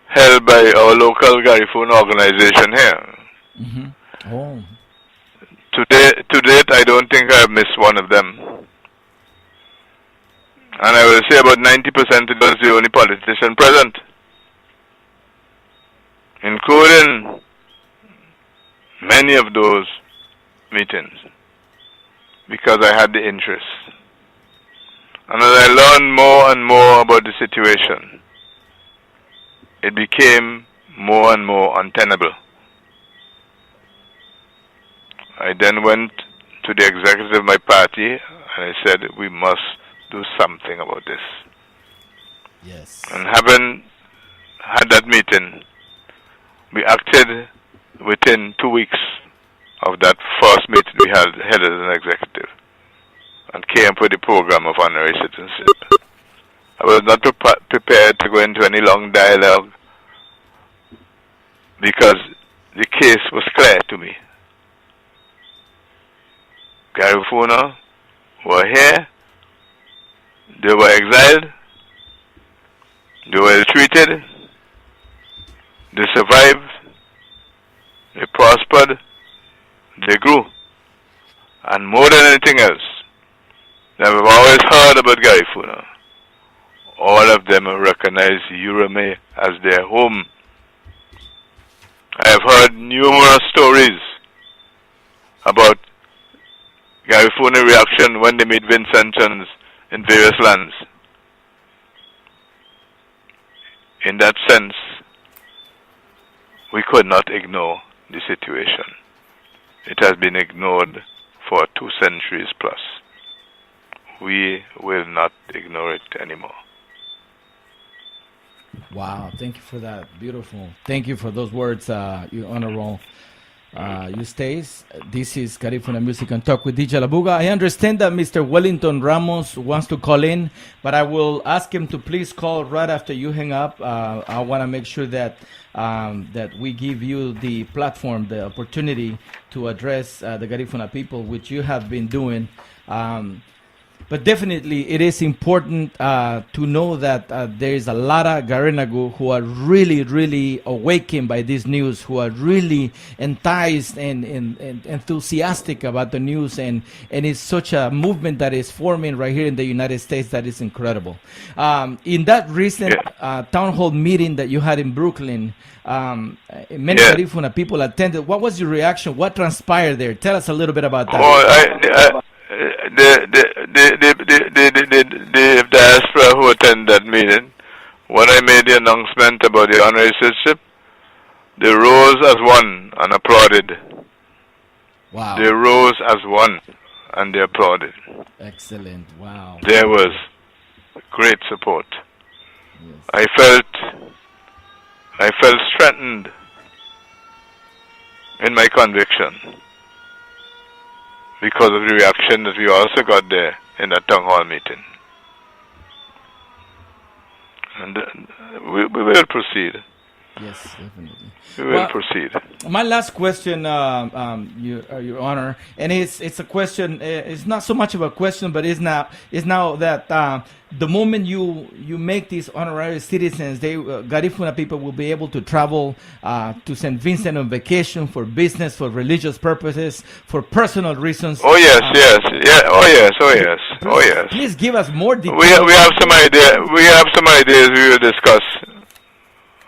held by our local Garifuna organization here. Mm-hmm. Oh. To date, I don't think I have missed one of them. And I will say about 90% it was the only politician present, including many of those meetings, because I had the interest. And as I learned more and more about the situation, it became more and more untenable. I then went to the executive of my party and I said, we must do something about this. Yes. And having had that meeting, we acted within 2 weeks of that first meeting we held as an executive and came up with the program of honorary citizenship. I was not prepared to go into any long dialogue because the case was clear to me. Garifuna were here, they were exiled, they were ill-treated, they survived, they prospered, they grew. And more than anything else, that we've always heard about Garifuna, all of them recognize Urame as their home. I have heard numerous stories about Garifuna reaction when they meet Vincentians in various lands. In that sense, we could not ignore the situation. It has been ignored for 2 centuries plus. We will not ignore it anymore. Wow, thank you for that. Beautiful. Thank you for those words, Your Honorable Eustace. This is Garifuna Music and Talk with DJ Labuga. I understand that Mr. Wellington Ramos wants to call in, but I will ask him to please call right after you hang up. I want to make sure that that we give you the platform, the opportunity to address the Garifuna people, which you have been doing. But definitely, it is important to know that there is a lot of Garinagu who are really, really awakened by this news, who are really enticed and enthusiastic about the news, and it's such a movement that is forming right here in the United States that is incredible. In that recent town hall meeting that you had in Brooklyn, many Garifuna people attended. What was your reaction? What transpired there? Tell us a little bit about that. The diaspora who attended that meeting, when I made the announcement about the honorary citizenship, they rose as one and applauded. Wow. They rose as one and they applauded. Excellent. Wow. There was great support. Yes. I felt strengthened in my conviction because of the reaction that we also got there in that town hall meeting. And we will proceed. Yes, definitely. We will proceed. My last question, Your Honor, and it's a question. It's not so much of a question, but it's now that the moment you make these honorary citizens, Garifuna people will be able to travel to Saint Vincent on vacation for business, for religious purposes, for personal reasons. Oh yes, yes. Please give us more details. We have some idea. We have some ideas we will discuss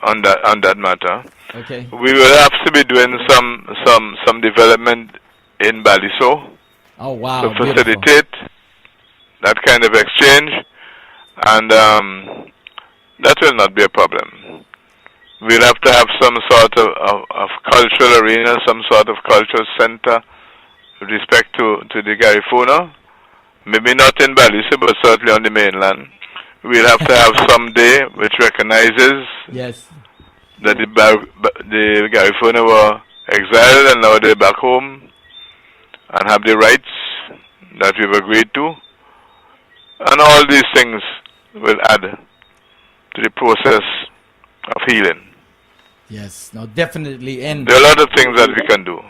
on that matter. Okay. We will have to be doing some development in Baliso. Oh wow! To facilitate that kind of exchange, and that will not be a problem. We'll have to have some sort of cultural arena, some sort of cultural center with respect to the Garifuna. Maybe not in Baliso, but certainly on the mainland. We'll have to have some day which recognizes that the Garifuna were exiled and now they're back home and have the rights that we've agreed to. And all these things will add to the process of healing. Yes, no, definitely. And there are a lot of things that we can do.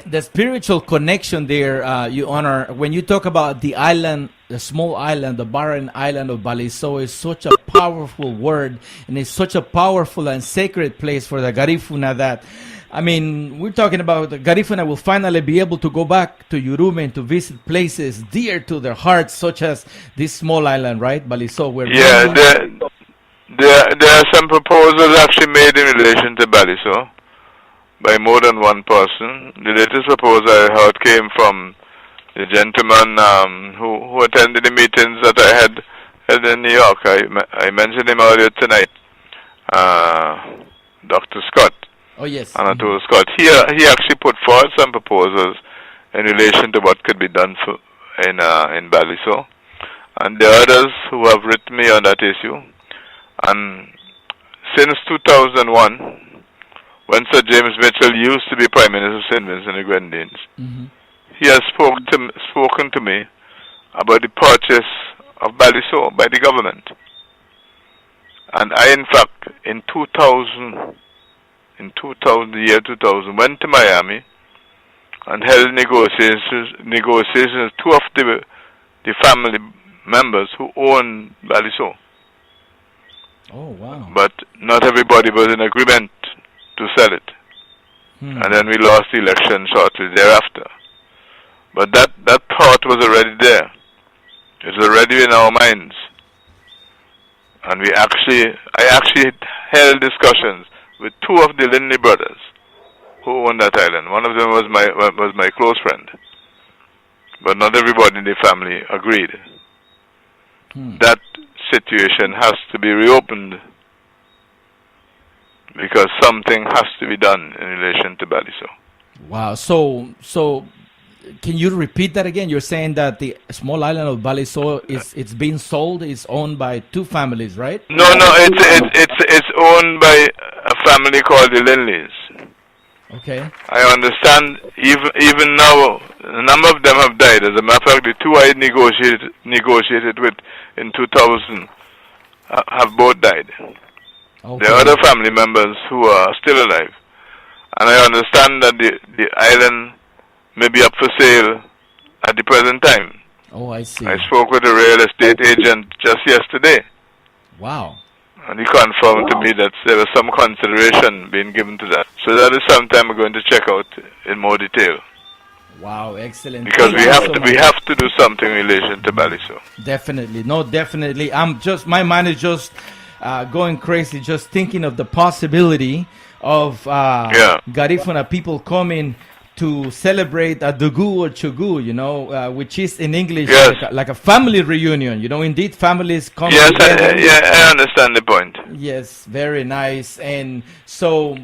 The spiritual connection there, Your Honor, when you talk about the island, the small island, the barren island of Baliso, is such a powerful word, and it's such a powerful and sacred place for the Garifuna that, I mean, we're talking about the Garifuna will finally be able to go back to Yurume and to visit places dear to their hearts, such as this small island, right, Baliso? Where there are some proposals actually made in relation to Baliso by more than one person. The latest proposal I heard came from the gentleman who attended the meetings that I had held in New York. I mentioned him earlier tonight, Dr. Scott. Oh yes. Anatole Scott. He actually put forward some proposals in relation to what could be done in Baliso, and there are others who have written me on that issue. And since 2001, when Sir James Mitchell used to be Prime Minister of Saint Vincent and the Grenadines. He has spoken to me about the purchase of Baliso by the government. And I, in fact, in 2000, the year 2000, went to Miami and held negotiations with two of the family members who own Baliso. Oh, wow. But not everybody was in agreement to sell it. And then we lost the election shortly thereafter. But that thought was already there. It's already in our minds. And I actually held discussions with two of the Lindley brothers who own that island. One of them was my close friend. But not everybody in the family agreed. That situation has to be reopened because something has to be done in relation to Baliso. Wow. So can you repeat that again? You're saying that the small island of Baliso it's being sold. It's owned by two families, right? No. It's owned by a family called the Lindleys. Okay. I understand. Even now, a number of them have died. As a matter of fact, the two I negotiated with in 2000 have both died. Okay. There are other family members who are still alive, and I understand that the island may be up for sale at the present time. Oh, I see. I spoke with a real estate agent just yesterday. Wow. And he confirmed to me that there was some consideration being given to that. So that is something we're going to check out in more detail. Wow, excellent. Because we have to do something in relation to Baliso. Definitely. No, definitely. My mind is just going crazy just thinking of the possibility of Garifuna people coming to celebrate a Dugu or Chugu, which is in English like a family reunion. Indeed, families come together. I understand the point. Yes, very nice. And so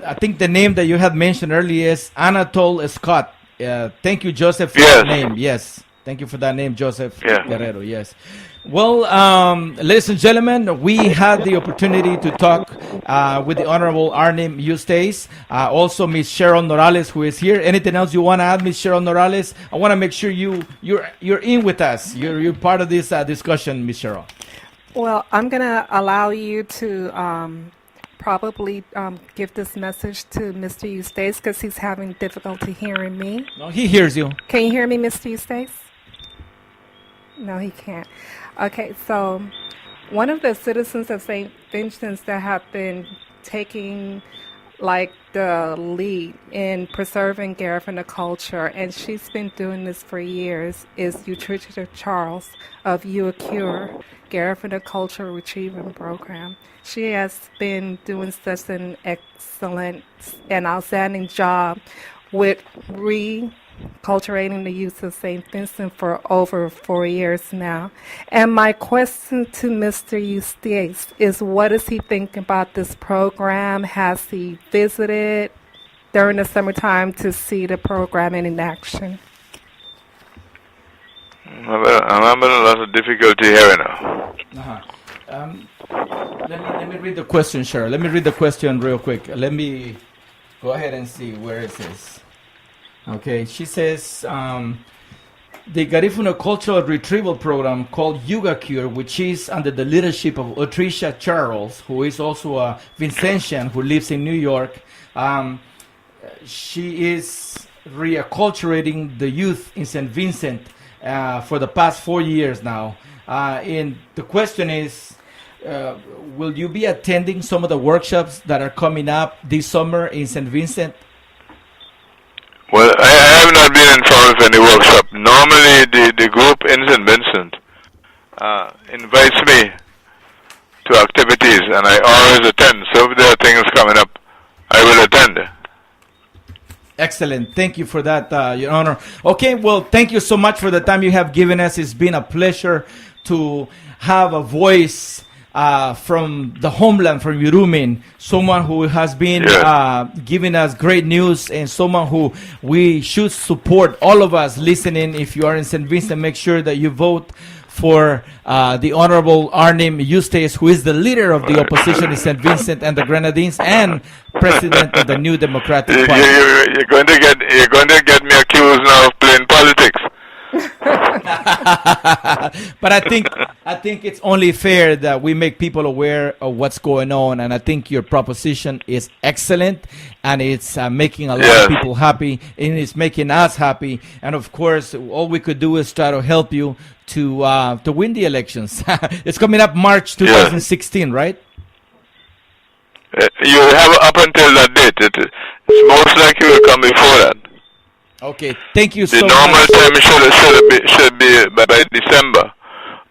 I think the name that you had mentioned earlier is Anatole Scott. Thank you, Joseph, for that name. Yes, thank you for that name, Joseph Guerrero. Yes. Well, ladies and gentlemen, we had the opportunity to talk with the Honorable Arnhim Eustace, also Ms. Cheryl Norales, who is here. Anything else you want to add, Ms. Cheryl Norales? I want to make sure you're in with us. You're part of this discussion, Ms. Cheryl. Well, I'm going to allow you to probably give this message to Mr. Eustace because he's having difficulty hearing me. No, he hears you. Can you hear me, Mr. Eustace? No, he can't. Okay, so one of the citizens of Saint Vincent that have been taking the lead in preserving Garifuna culture, and she's been doing this for years, is Utricia Charles of UACURE, Garifuna Culture Retrieving Program. She has been doing such an excellent and outstanding job with reculturating the youth of St. Vincent for over 4 years now. And my question to Mr. Eustace is, what does he think about this program? Has he visited during the summertime to see the program in action? I'm having a lot of difficulty hearing her. Let me read the question, Cheryl. Let me read the question real quick. Let me go ahead and see where it says. Okay, she says, the Garifuna Cultural Retrieval Program called UACURE, which is under the leadership of Utricia Charles, who is also a Vincentian who lives in New York. She is reacculturating the youth in St. Vincent for the past 4 years now. And the question is, will you be attending some of the workshops that are coming up this summer in St. Vincent? Well, I have not been informed of any workshop. Normally, the group in St. Vincent invites me to activities, and I always attend. So if there are things coming up, I will attend. Excellent. Thank you for that, Your Honor. Okay, well, thank you so much for the time you have given us. It's been a pleasure to have a voice from the homeland, from Yurumin, someone who has been giving us great news, and someone who we should support. All of us listening, if you are in St. Vincent, make sure that you vote for the Honorable Arnhim Eustace, who is the leader of the opposition in Saint Vincent and the Grenadines and president of the New Democratic Party. You're going to get me accused now of playing politics. But I think it's only fair that we make people aware of what's going on, and I think your proposition is excellent, and it's making a lot of people happy, and it's making us happy. And of course, all we could do is try to help you to win the elections. It's coming up March 2016, right? You have up until that date. It's most likely will come before that. Okay, thank you so much. The normal time should be by December,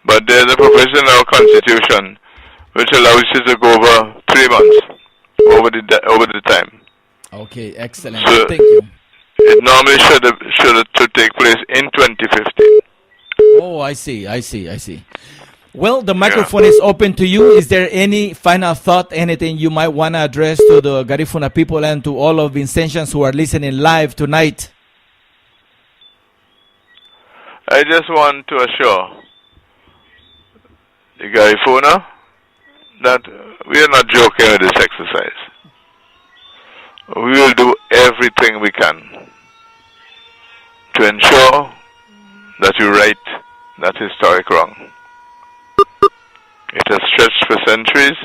but there's a provision in our constitution which allows you to go over 3 months over the time. Okay, excellent. So thank you. It normally should take place in 2015. Oh, I see. Well, the microphone is open to you. Is there any final thought, anything you might want to address to the Garifuna people and to all of Vincentians who are listening live tonight? I just want to assure the Garifuna that we are not joking with this exercise. We will do everything we can to ensure that you right that historic wrong. It has stretched for centuries,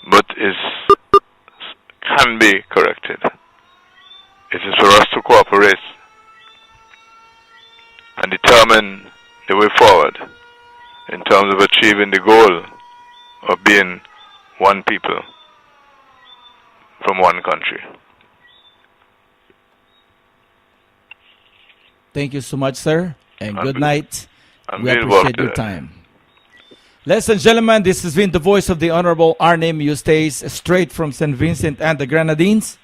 but can be corrected. It is for us to cooperate and determine the way forward in terms of achieving the goal of being one people from one country. Thank you so much, sir, and good night. We being appreciate your time. Ladies and gentlemen, this has been the voice of the Honorable Arnhim Eustace, straight from Saint Vincent and the Grenadines.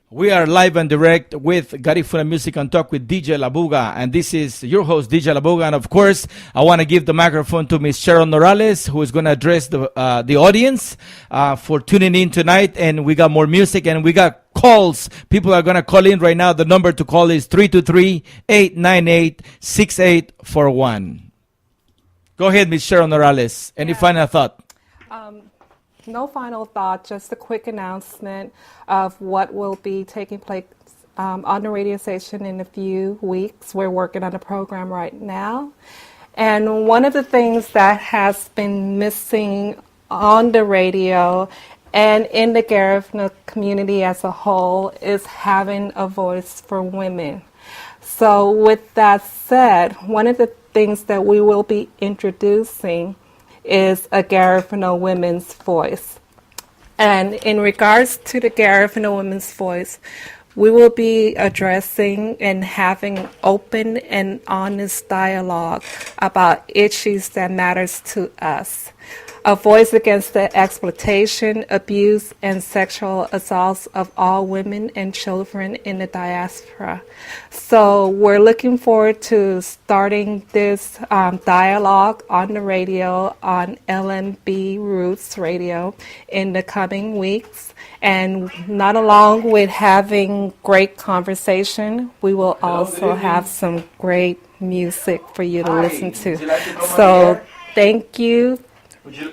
We are live and direct with Garifuna Music and Talk with DJ Labuga, and this is your host, DJ Labuga. And of course, I want to give the microphone to Ms. Sharon Morales, who is going to address the audience for tuning in tonight. And we got more music, and we got calls. People are going to call in right now. The number to call is 323-898-6841. Go ahead, Ms. Sharon Morales. Any final thought? No final thought, just a quick announcement of what will be taking place on the radio station in a few weeks. We're working on a program right now. And one of the things that has been missing on the radio and in the Garifuna community as a whole is having a voice for women. So with that said, one of the things that we will be introducing is a Garifuna Women's Voice. And in regards to the Garifuna Women's Voice, we will be addressing and having open and honest dialogue about issues that matters to us. A voice against the exploitation, abuse, and sexual assaults of all women and children in the diaspora. So we're looking forward to starting this dialogue on the radio, on LMB Roots Radio in the coming weeks. And not along with having great conversation, we will also have some great music for you to listen to. So thank you,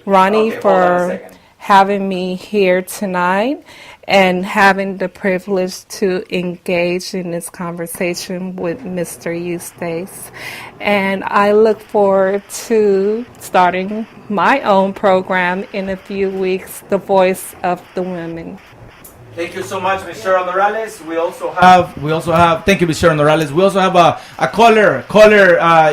Ronnie, for having me here tonight and having the privilege to engage in this conversation with Mr. Eustace. And I look forward to starting my own program in a few weeks, The Voice of the Women. Thank you so much, Ms. Sharon Morales. We also have, thank you, Ms. Sharon Morales. We also have a caller.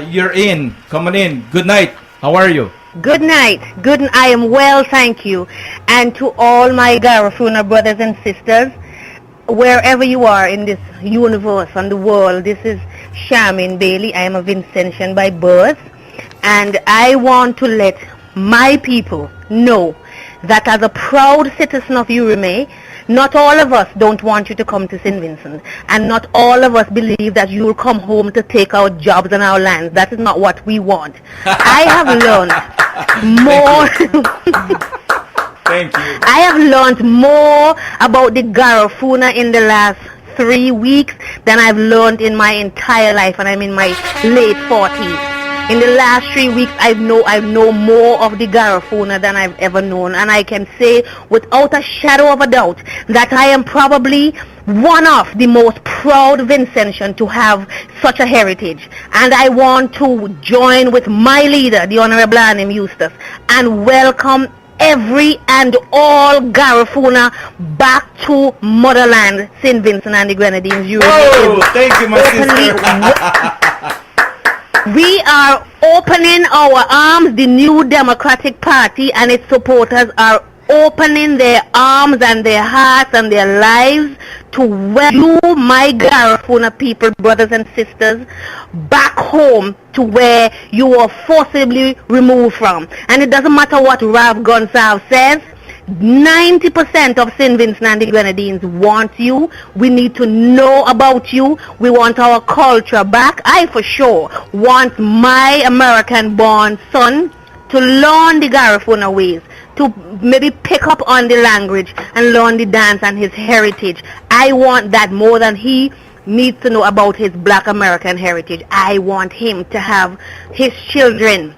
You're in. Come on in. Good night. How are you? Good night. I am well, thank you. And to all my Garifuna brothers and sisters, wherever you are in this universe and the world, this is Charmaine Bailey. I am a Vincentian by birth, and I want to let my people know that as a proud citizen of Urime, not all of us don't want you to come to St. Vincent, and not all of us believe that you will come home to take our jobs and our lands. That is not what we want. I have learned more. Thank you. I have learned more about the Garifuna in the last 3 weeks than I've learned in my entire life, and I'm in my late 40s. In the last 3 weeks, I know more of the Garifuna than I've ever known, and I can say without a shadow of a doubt that I am probably one of the most proud Vincentians to have such a heritage. And I want to join with my leader, the Honorable Arnhim Eustace, and welcome every and all Garifuna back to motherland, Saint Vincent and the Grenadines. Oh, thank you, my sister. We are opening our arms. The New Democratic Party and its supporters are opening their arms and their hearts and their lives to welcome you, my Garifuna people, brothers and sisters, back home to where you were forcibly removed from. And it doesn't matter what Rav Gonsalves says, 90% of Saint Vincent and the Grenadines want you. We need to know about you. We want our culture back. I for sure want my American-born son to learn the Garifuna ways, to maybe pick up on the language and learn the dance and his heritage. I want that more than he needs to know about his Black American heritage. I want him to have his children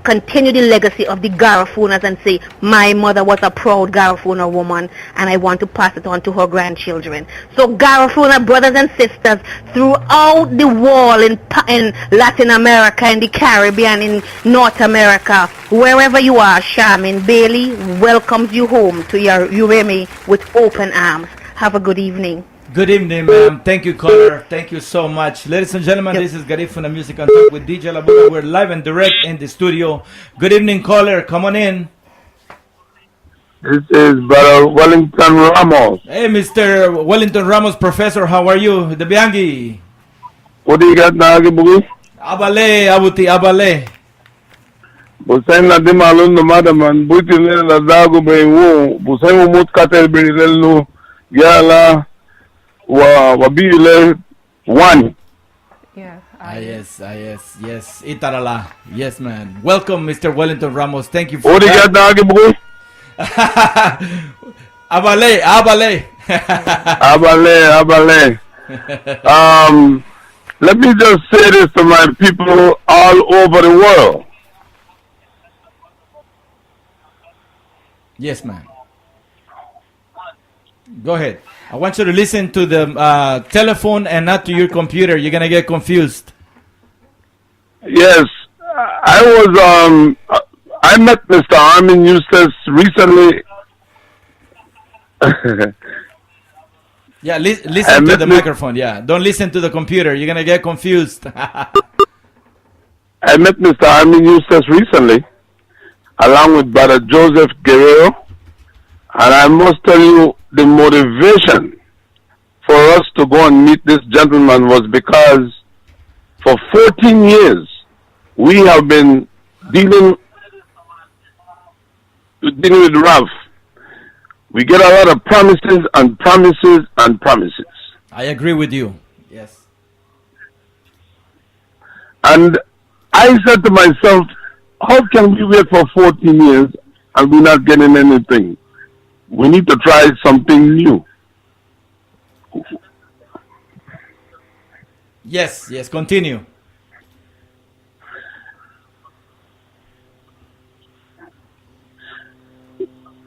continue the legacy of the Garifunas and say, my mother was a proud Garifuna woman, and I want to pass it on to her grandchildren. So Garifuna brothers and sisters throughout the world, in Latin America, in the Caribbean, in North America, wherever you are, Charmin Bailey welcomes you home to your Uremi with open arms. Have a good evening. Good evening, ma'am. Thank you, caller. Thank you so much. Ladies and gentlemen, this is Garifuna Music and Talk with DJ Labuga. We're live and direct in the studio. Good evening, caller. Come on in. This is Brother Wellington Ramos. Hey, Mr. Wellington Ramos, Professor. How are you? The Bianchi. What do you got now, Gibugi? Abale, Abuti, Abale. Busain na di malun no madaman. Buti nila na dago ba yung Busain mo mut katel birilel no. Yala. Wabile one. Yeah. Yes. Itarala. Yes, man. Welcome, Mr. Wellington Ramos. Thank you for What do you got now, Gibugi? Abale. Let me just say this to my people all over the world. Yes, man. Go ahead. I want you to listen to the telephone and not to your computer. You're gonna get confused. Yes, I met Mr. Arnhim Eustace recently. Yeah, listen to the microphone. Yeah, don't listen to the computer. You're gonna get confused. I met Mr. Arnhim Eustace recently, along with Brother Joseph Guerrero, and I must tell you, the motivation for us to go and meet this gentleman was because for 14 years we have been dealing with Rav. We get a lot of promises and promises and promises. I agree with you. Yes. And I said to myself, how can we wait for 14 years and we're not getting anything? We need to try something new. Yes, continue.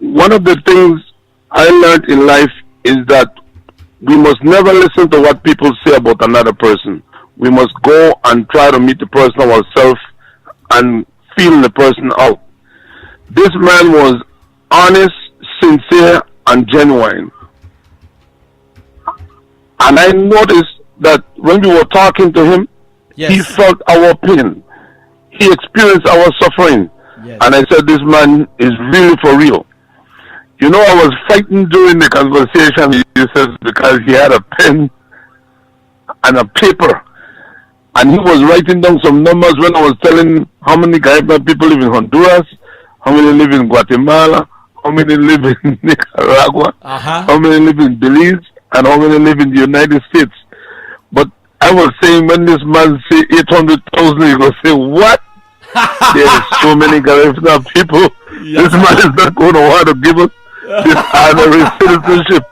One of the things I learned in life is that we must never listen to what people say about another person. We must go and try to meet the person ourselves and feel the person out. This man was honest, sincere, and genuine. And I noticed that when we were talking to him, he felt our pain. He experienced our suffering. Yes. And I said, this man is really for real. You know, I was fighting during the conversation, he says, because he had a pen and a paper. And he was writing down some numbers when I was telling how many Caribbean people live in Honduras, how many live in Guatemala, how many live in Nicaragua, how many live in Belize, and how many live in the United States. But I was saying, when this man say 800,000, he will say, what? There are so many Garifuna people. This man is not going to want to give us this honorary citizenship.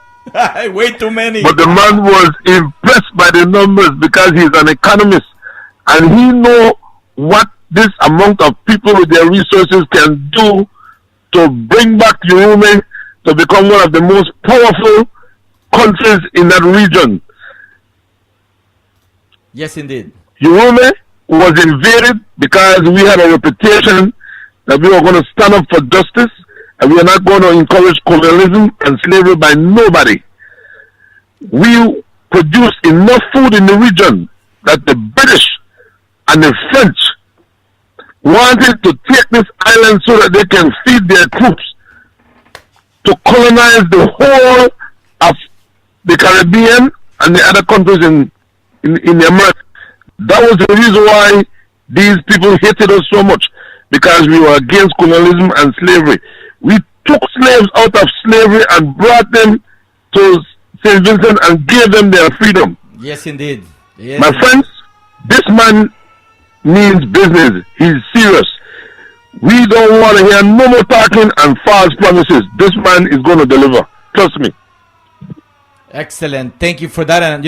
Way too many. But the man was impressed by the numbers because he's an economist. And he know what this amount of people with their resources can do to bring back Urume to become one of the most powerful countries in that region. Yes, indeed. Urume was invaded because we had a reputation that we were going to stand up for justice and we are not going to encourage colonialism and slavery by nobody. We produced enough food in the region that the British and the French wanted to take this island so that they can feed their troops to colonize the whole of the Caribbean and the other countries in America. That was the reason why these people hated us so much, because we were against colonialism and slavery. We took slaves out of slavery and brought them to Saint Vincent and gave them their freedom. Yes, indeed. Yes. My friends, this man means business. He's serious. We don't want to hear no more talking and false promises. This man is going to deliver. Trust me. Excellent. Thank you for that. And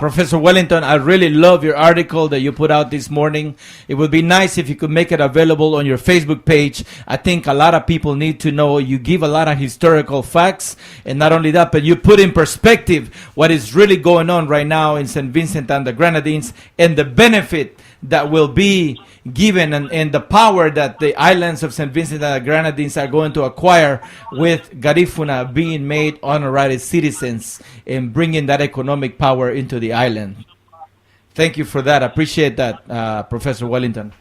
Professor Wellington, I really love your article that you put out this morning. It would be nice if you could make it available on your Facebook page. I think a lot of people need to know. You give a lot of historical facts, and not only that, but you put in perspective what is really going on right now in Saint Vincent and the Grenadines, and the benefit that will be given, and the power that the islands of Saint Vincent and the Grenadines are going to acquire with Garifuna being made honorary citizens and bringing that economic power into the island. Thank you for that. I appreciate that, Professor Wellington.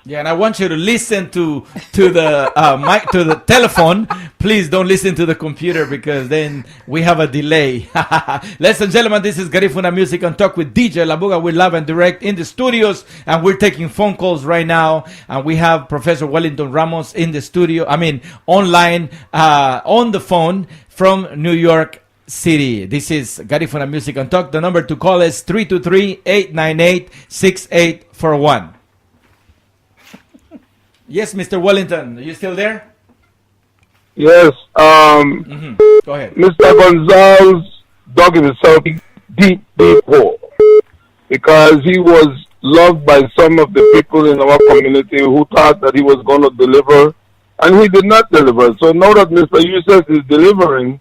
Yeah, and I want you to listen to the mic, to the telephone. Please don't listen to the computer, because then we have a delay. Ladies and gentlemen, this is Garifuna Music and Talk with DJ Labuga. We're live and direct in the studios, and we're taking phone calls right now. And we have Professor Wellington Ramos in the studio. Online, on the phone from New York City. This is Garifuna Music and Talk. The number to call is 323-898-6841. Yes, Mr. Wellington, are you still there? Yes. Go ahead. Mr. Gonzalez dug himself deep hole, because he was loved by some of the people in our community who thought that he was going to deliver, and he did not deliver. So now that Mr. Eustace is delivering,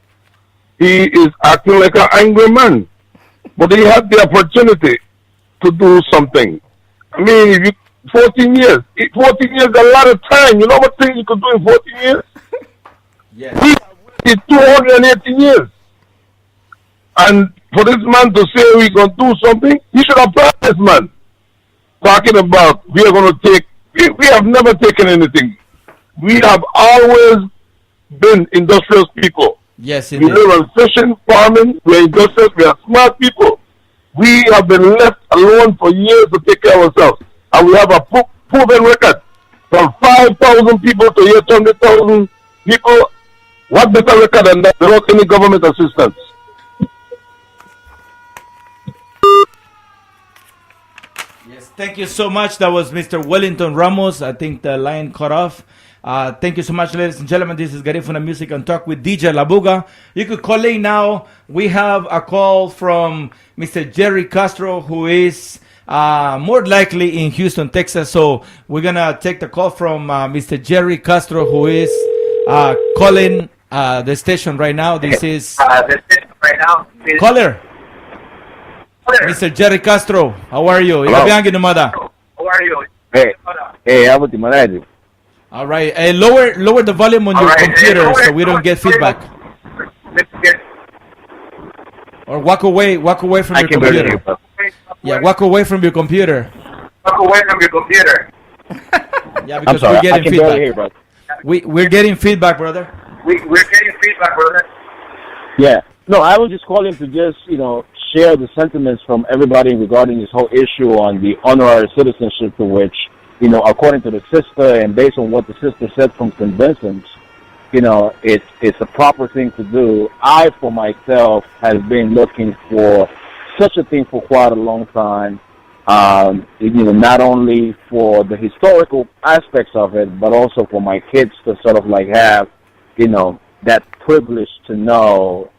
he is acting like an angry man. But he had the opportunity to do something. If you 14 years. 14 years is a lot of time. You know what things you could do in 14 years? Yes. We have waited 280 years. And for this man to say we're going to do something, he should applaud this man. Talking about we are going to take, we have never taken anything. We have always been industrious people. Yes, indeed. We live on fishing, farming, we're industrious, we are smart people. We have been left alone for years to take care of ourselves. And we have a proven record. From 5,000 people to 800,000 people. What better record than that without any government assistance? Yes, thank you so much. That was Mr. Wellington Ramos. I think the line cut off. Thank you so much, ladies and gentlemen. This is Garifuna Music and Talk with DJ Labuga. You could call in now. We have a call from Mr. Jerry Castro, who is more likely in Houston, Texas. So we're going to take the call from Mr. Jerry Castro, who is calling the station right now. This is caller. Mr. Jerry Castro, how are you? Hello. How are you? Hey, how about you? All right. Lower the volume on your computer so we don't get feedback. Or walk away from your computer. Yeah, walk away from your computer. Yeah, because we're getting feedback. We're getting feedback, brother. Yeah. No, I was just calling to just, share the sentiments from everybody regarding this whole issue on the honorary citizenship, to which, according to the sister and based on what the sister said from Saint Vincent, it's a proper thing to do. I, for myself, have been looking for such a thing for quite a long time, not only for the historical aspects of it, but also for my kids to sort of have, that privilege to know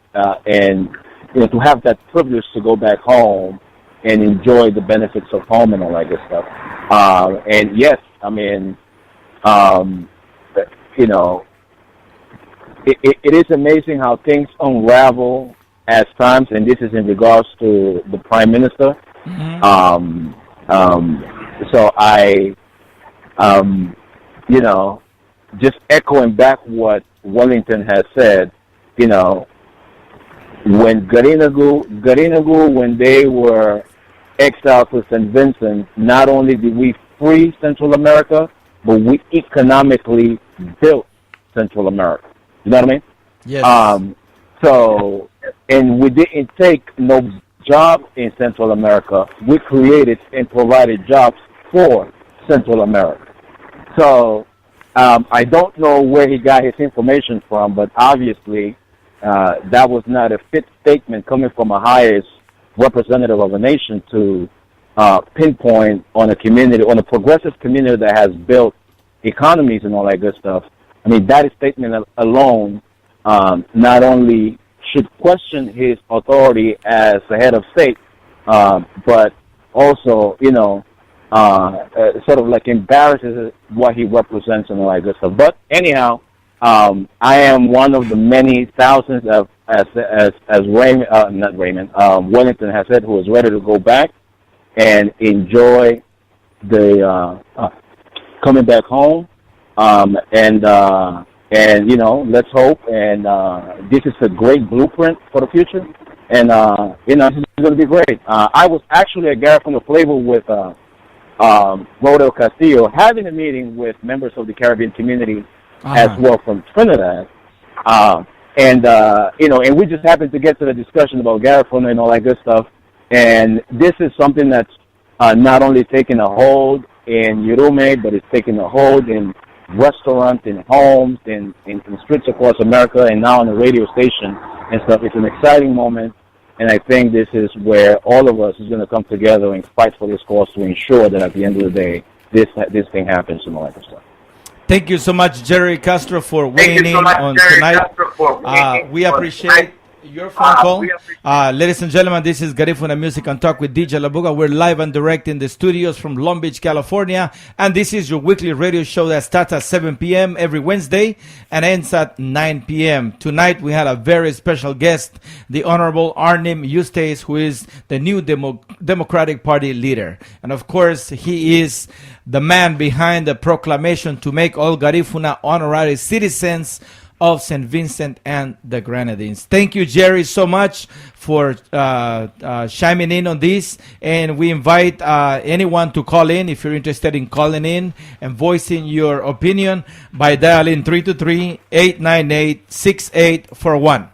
and to have that privilege to go back home and enjoy the benefits of home and all that good stuff. And yes, I mean, it is amazing how things unravel at times, and this is in regards to the Prime Minister. Mm-hmm. So I, just echoing back what Wellington has said, when Garinagu, when they were exiled to Saint Vincent, not only did we free Central America, but we economically built Central America. You know what I mean? Yes. And we didn't take no job in Central America. We created and provided jobs for Central America. So I don't know where he got his information from, but obviously that was not a fit statement coming from a highest representative of a nation to pinpoint on a community, on a progressive community that has built economies and all that good stuff. I mean, that statement alone not only should question his authority as the head of state, but also, sort of like embarrasses what he represents and all that good stuff. But anyhow, I am one of the many thousands of, as Wellington has said, who is ready to go back and enjoy the coming back home. And let's hope. And this is a great blueprint for the future. And this is going to be great. I was actually at Garifuna Flavor with Rodel Castillo, having a meeting with members of the Caribbean community as well from Trinidad. And we just happened to get to the discussion about Garifuna and all that good stuff. And this is something that's not only taking a hold in Yurume, but it's taking a hold in restaurants, in homes, in streets across America, and now on the radio station and stuff. It's an exciting moment, and I think this is where all of us is going to come together and fight for this cause to ensure that at the end of the day, this thing happens and all that stuff. Thank you so much, Jerry Castro, for weighing in on tonight. We appreciate your phone call. Ladies and gentlemen, this is Garifuna Music and Talk with DJ Labuga. We're live and direct in the studios from Long Beach, California. And this is your weekly radio show that starts at 7 p.m. every Wednesday and ends at 9 p.m. Tonight, we had a very special guest, the Honorable Arnhim Eustace, who is the new Democratic Party leader. And of course, he is the man behind the proclamation to make all Garifuna honorary citizens of Saint Vincent and the Grenadines. Thank you, Jerry, so much for chiming in on this. And we invite anyone to call in if you're interested in calling in and voicing your opinion by dialing 323-898-6841.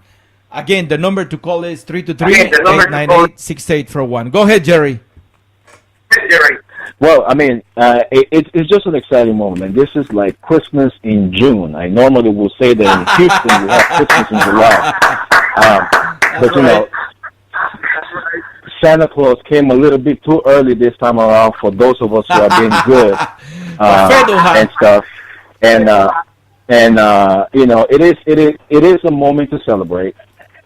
Again, the number to call is 323-898-6841. Go ahead, Jerry. Well, I mean, it's just an exciting moment. This is like Christmas in June. I normally will say that in Houston we have Christmas in July. But, Santa Claus came a little bit too early this time around for those of us who are being good and stuff. And it is a moment to celebrate.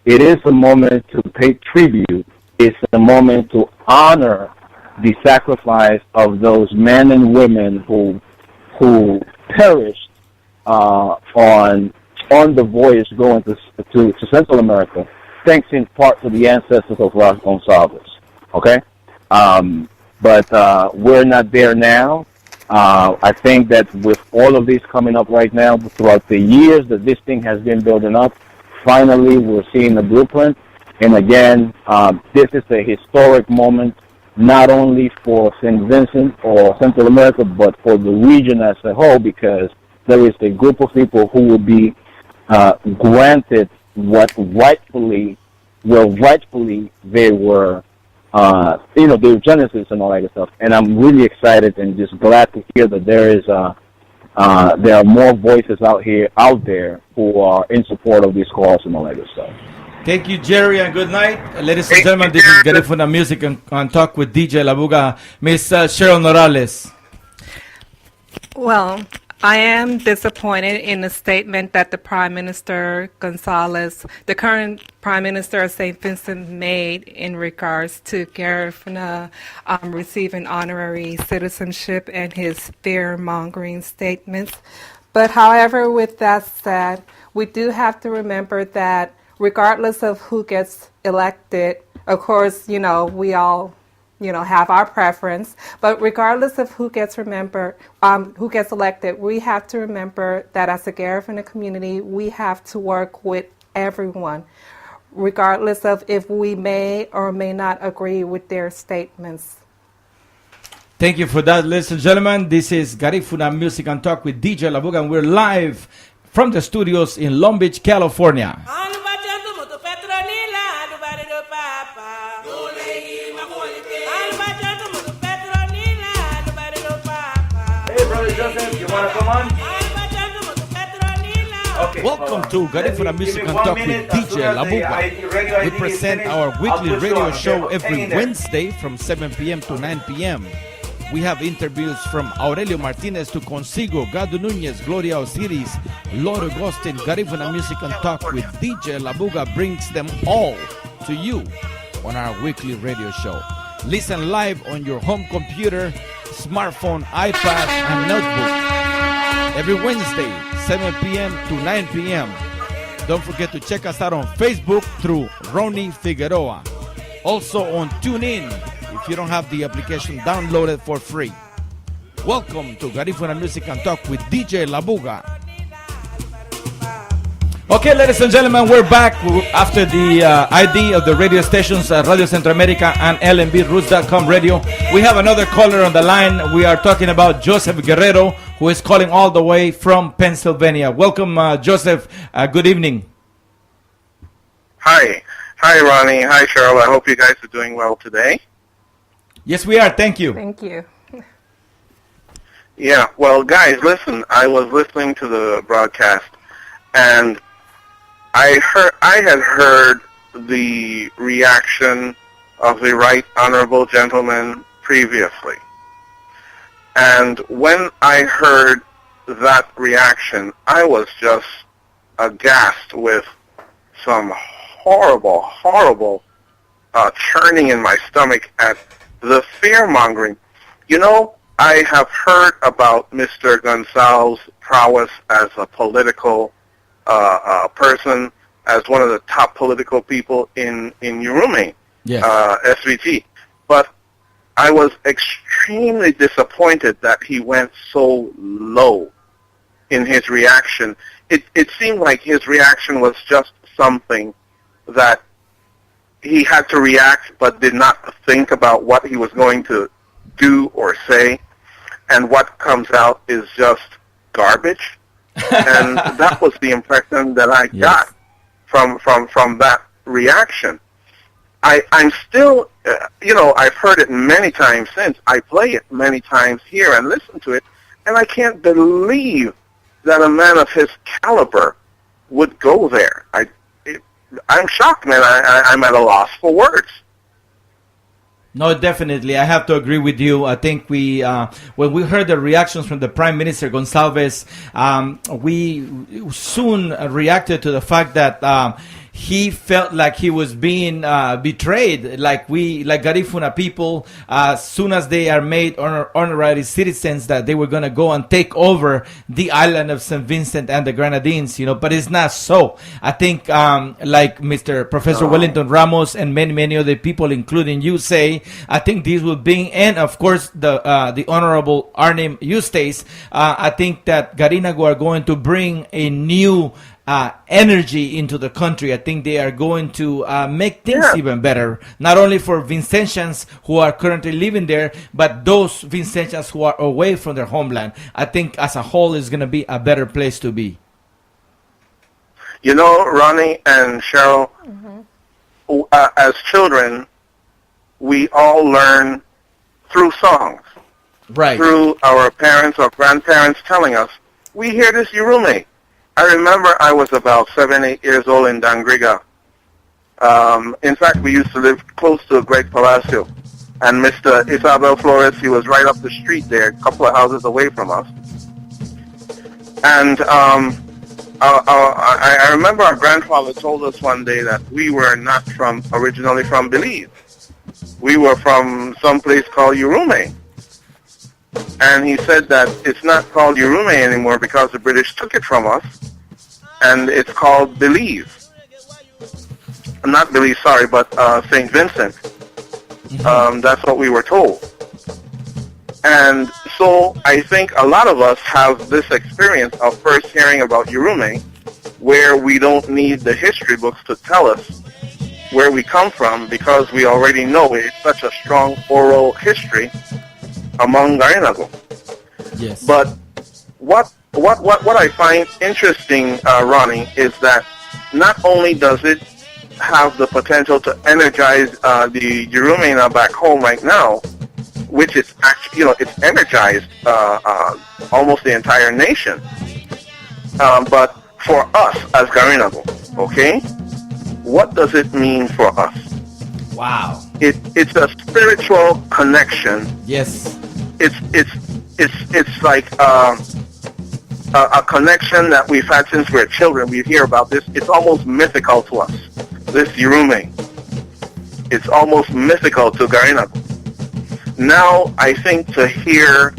It is a moment to pay tribute. It's a moment to honor the sacrifice of those men and women who perished on the voyage going to Central America, thanks in part to the ancestors of Ras Gonsalves. Okay, but we're not there now. I think that with all of this coming up right now, throughout the years that this thing has been building up, finally we're seeing the blueprint. And again, this is a historic moment, not only for St. Vincent or Central America, but for the region as a whole, because there is a group of people who will be granted what rightfully they were, their genesis and all that stuff. And I'm really excited and just glad to hear that there are more voices out there who are in support of this cause and all that stuff. Thank you, Jerry, and good night. Ladies and gentlemen, this is Garifuna Music and Talk with DJ Labuga. Miss Cheryl Morales. Well, I am disappointed in the statement that the Prime Minister Gonzalez, the current Prime Minister of Saint Vincent, made in regards to Garifuna receiving honorary citizenship and his fear-mongering statements. But however, with that said, we do have to remember that regardless of who gets elected, of course, we all have our preference, but regardless of who gets elected, we have to remember that as a Garifuna community, we have to work with everyone, regardless of if we may or may not agree with their statements. Thank you for that, ladies and gentlemen. This is Garifuna Music and Talk with DJ Labuga, and we're live from the studios in Long Beach, California. Joseph, you want to come on? Okay. Welcome to Garifuna Music and Talk with DJ Labuga. We present our weekly radio show every Wednesday from 7 p.m. to 9 p.m. We have interviews from Aurelio Martinez to Consigo, Gado Nunez, Gloria Osiris, Loro Gostin. Garifuna Music and Talk with DJ Labuga brings them all to you on our weekly radio show. Listen live on your home computer, smartphone, iPad, and notebook every Wednesday, 7 p.m. to 9 p.m. Don't forget to check us out on Facebook through Ronnie Figueroa. Also on TuneIn if you don't have the application downloaded for free. Welcome to Garifuna Music and Talk with DJ Labuga. Okay, ladies and gentlemen, we're back after the ID of the radio stations, Radio Centro America and LMBRoots.com radio. We have another caller on the line. We are talking about Joseph Guerrero, who is calling all the way from Pennsylvania. Welcome, Joseph. Good evening. Hi. Hi, Ronnie. Hi, Cheryl. I hope you guys are doing well today. Yes, we are. Thank you. Thank you. Yeah, well, guys, listen. I was listening to the broadcast, and I had heard the reaction of the Right Honorable Gentleman previously. And when I heard that reaction, I was just aghast with some horrible churning in my stomach at the fear-mongering. You know, I have heard about Mr. Gonzalez's prowess as a political person, as one of the top political people in Urume, SVT. But I was extremely disappointed that he went so low in his reaction. It seemed like his reaction was just something that he had to react but did not think about what he was going to do or say, and what comes out is just garbage. And that was the impression that I got from that reaction. I'm still, I've heard it many times since. I play it many times here and listen to it, and I can't believe that a man of his caliber would go there. I'm shocked, man. I'm at a loss for words. No, definitely. I have to agree with you. I think when we heard the reactions from the Prime Minister Gonzalez, we soon reacted to the fact that he felt like he was being betrayed, like Garifuna people, as soon as they are made honorary citizens, that they were going to go and take over the island of Saint Vincent and the Grenadines, but it's not so. I think, like Mr. Professor Wellington Ramos and many other people, including you, say, I think this will bring, and of course the Honorable Arnhim Eustace, I think that Garinagu are going to bring a new energy into the country. I think they are going to make things even better, not only for Vincentians who are currently living there, but those Vincentians who are away from their homeland. I think as a whole is going to be a better place to be. You know, Ronnie and Cheryl, as children, we all learn through songs. Right. Through our parents or grandparents telling us. We hear this Urume. I remember I was about 7, 8 years old in Dangriga. In fact, we used to live close to a great palacio. And Mr. Isabel Flores, he was right up the street there, a couple of houses away from us. And I remember our grandfather told us one day that we were not originally from Belize. We were from some place called Urume. And he said that it's not called Urume anymore because the British took it from us, and it's called Belize. Not Belize, sorry, but Saint Vincent. That's what we were told. And so I think a lot of us have this experience of first hearing about Urume, where we don't need the history books to tell us where we come from because we already know it. It's such a strong oral history among Garinagu. Yes. But what I find interesting, Ronnie, is that not only does it have the potential to energize the Urumena back home right now, which is actually, it's energized almost the entire nation. But for us as Garinagu, okay, what does it mean for us? Wow. It's a spiritual connection. Yes. It's like a connection that we've had since we're children. We hear about this. It's almost mythical to us. This Urume. It's almost mythical to Garinagu. Now, I think to hear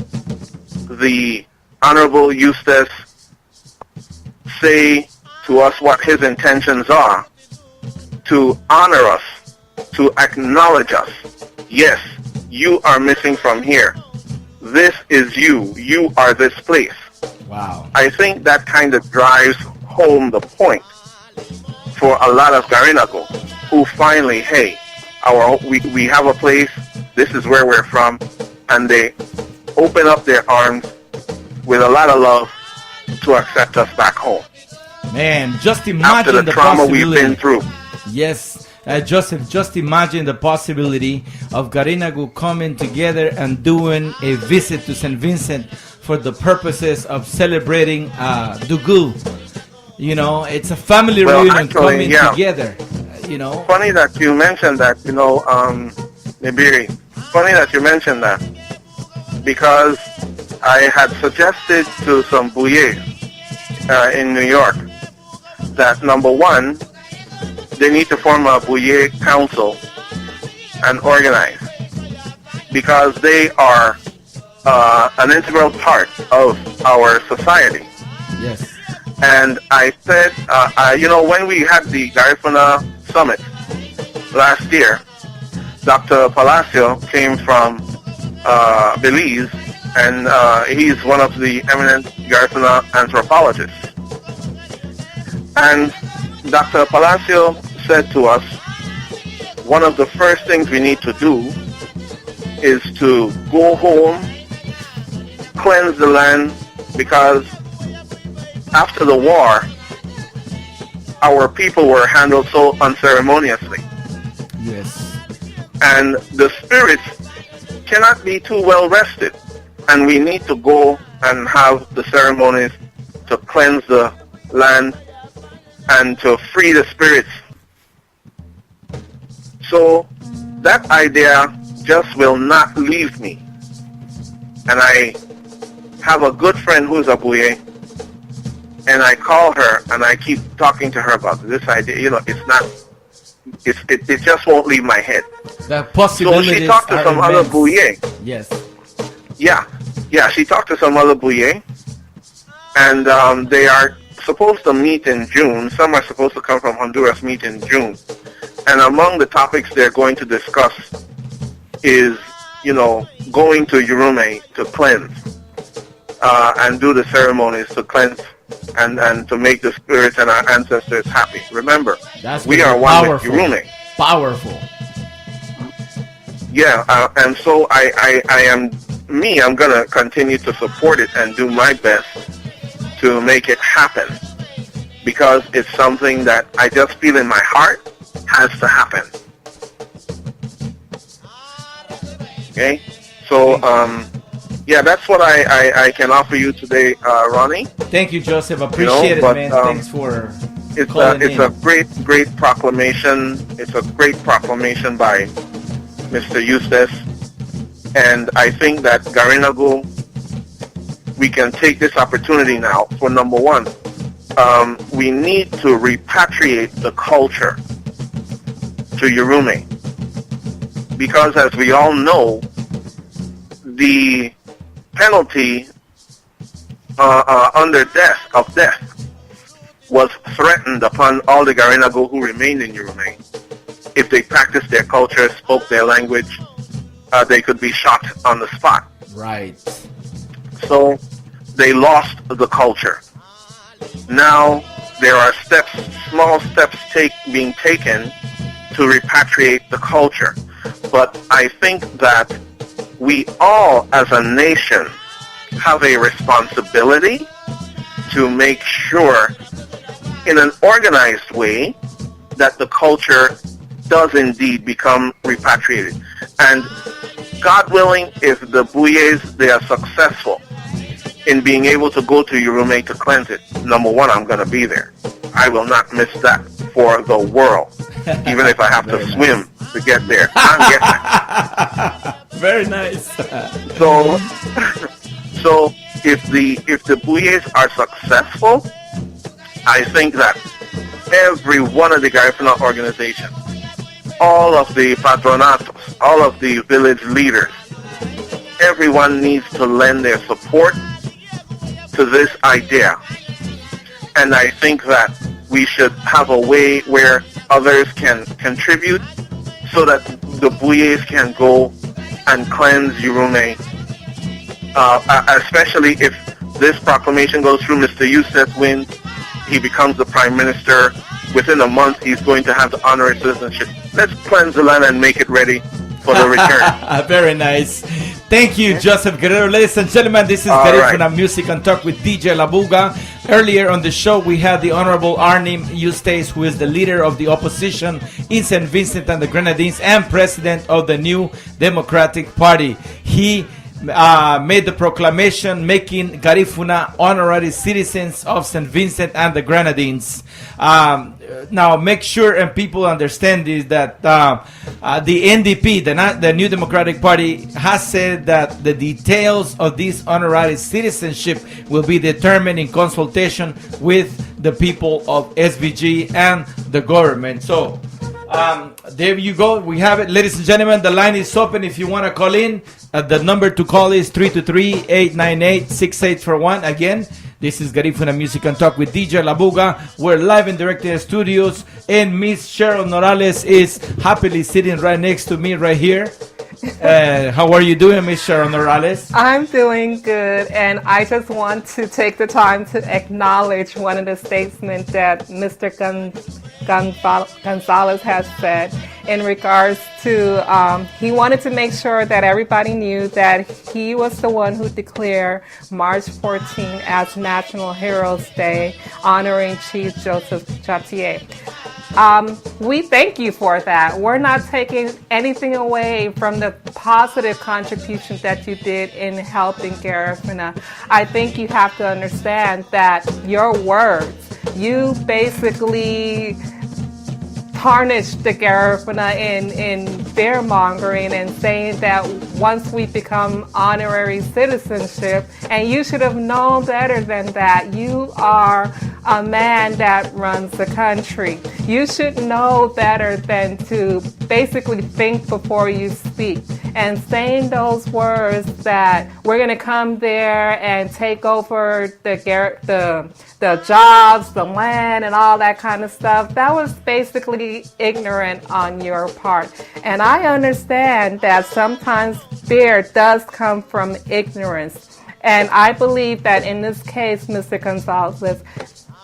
the Honorable Eustace say to us what his intentions are, to honor us, to acknowledge us. Yes, you are missing from here. This is you. You are this place. Wow. I think that kind of drives home the point for a lot of Garinagu who finally, hey, we have a place, this is where we're from, and they open up their arms with a lot of love to accept us back home. Man, just imagine after the trauma we've been through. Yes, Joseph, just imagine the possibility of Garinagu coming together and doing a visit to Saint Vincent for the purposes of celebrating Dugu. It's a family reunion coming together. Funny that you mentioned that, Nibiri. Funny that you mentioned that, because I had suggested to some bouye in New York that, number one, they need to form a bouye council and organize, because they are an integral part of our society. Yes. And I said, when we had the Garifuna summit last year, Dr. Palacio came from Belize, and he's one of the eminent Garifuna anthropologists. And Dr. Palacio said to us, one of the first things we need to do is to go home, cleanse the land, because after the war, our people were handled so unceremoniously. Yes. And the spirits cannot be too well rested. And we need to go and have the ceremonies to cleanse the land and to free the spirits. So that idea just will not leave me. And I have a good friend who's a bouye, and I call her and I keep talking to her about this idea. It just won't leave my head. The possibilities. So she talked to some other bouye. Yes. Yeah, she talked to some other bouye, and they are supposed to meet in June. Some are supposed to come from Honduras, meet in June. And among the topics they're going to discuss is, going to Urume to cleanse and do the ceremonies to cleanse and to make the spirits and our ancestors happy. Remember, we are one with Urume. Powerful. Yeah, and so I'm going to continue to support it and do my best to make it happen, because it's something that I just feel in my heart has to happen. Okay? So, that's what I can offer you today, Ronnie. Thank you, Joseph. Appreciate it, man. Thanks for calling in. It's a great proclamation. It's a great proclamation by Mr. Eustace. And I think that Garinagu we can take this opportunity now for number one. We need to repatriate the culture to Urume, because as we all know, the penalty under death was threatened upon all the Garinago who remained in Urume. If they practiced their culture, spoke their language, they could be shot on the spot. Right. So they lost the culture. Now there are small steps being taken to repatriate the culture. But I think that we all as a nation have a responsibility to make sure in an organized way that the culture does indeed become repatriated. And God willing, if the Buyes, they are successful in being able to go to Urume to cleanse it, number one, I'm going to be there. I will not miss that for the world. Even if I have to swim to get there. I'm getting it. Very nice. So if the Buyes are successful, I think that every one of the Garifuna organizations, all of the patronatos, all of the village leaders, everyone needs to lend their support to this idea. And I think that we should have a way where others can contribute so that the Buyes can go and cleanse Urume, especially if this proclamation goes through. Mr. Eustace wins, he becomes the prime minister. Within a month, he's going to have the honorary citizenship. Let's cleanse the land and make it ready for the return. Very nice. Thank you, Joseph Guerrero. Ladies and gentlemen, this is Garifuna Music and Talk with DJ Labuga. Earlier on the show, we had the Honorable Arnhim Eustace, who is the leader of the opposition in Saint Vincent and the Grenadines and president of the New Democratic Party. He made the proclamation making Garifuna honorary citizens of Saint Vincent and the Grenadines. Now, make sure and people understand is that the NDP, the New Democratic Party, has said that the details of this honorary citizenship will be determined in consultation with the people of SVG and the government. So, there you go. We have it. Ladies and gentlemen, the line is open if you want to call in. The number to call is 323-898-6841. Again, this is Garifuna Music and Talk with DJ Labuga. We're live and direct in the studios, and Miss Cheryl Morales is happily sitting right next to me right here. How are you doing, Miss Cheryl Morales? I'm doing good, and I just want to take the time to acknowledge one of the statements that Mr. Gonzalez has said in regards to he wanted to make sure that everybody knew that he was the one who declared March 14 as National Heroes Day, honoring Chief Joseph Chatier. We thank you for that. We're not taking anything away from the positive contribution that you did in helping Garifuna. I think you have to understand that your words, you basically tarnished the Garifuna in fear-mongering and saying that once we become honorary citizenship, and you should have known better than that. You are a man that runs the country. You should know better than to basically think before you speak. And saying those words that we're going to come there and take over the jobs, the land, and all that kind of stuff, that was basically ignorant on your part. And I understand that sometimes fear does come from ignorance. And I believe that in this case, Mr. Gonzalez,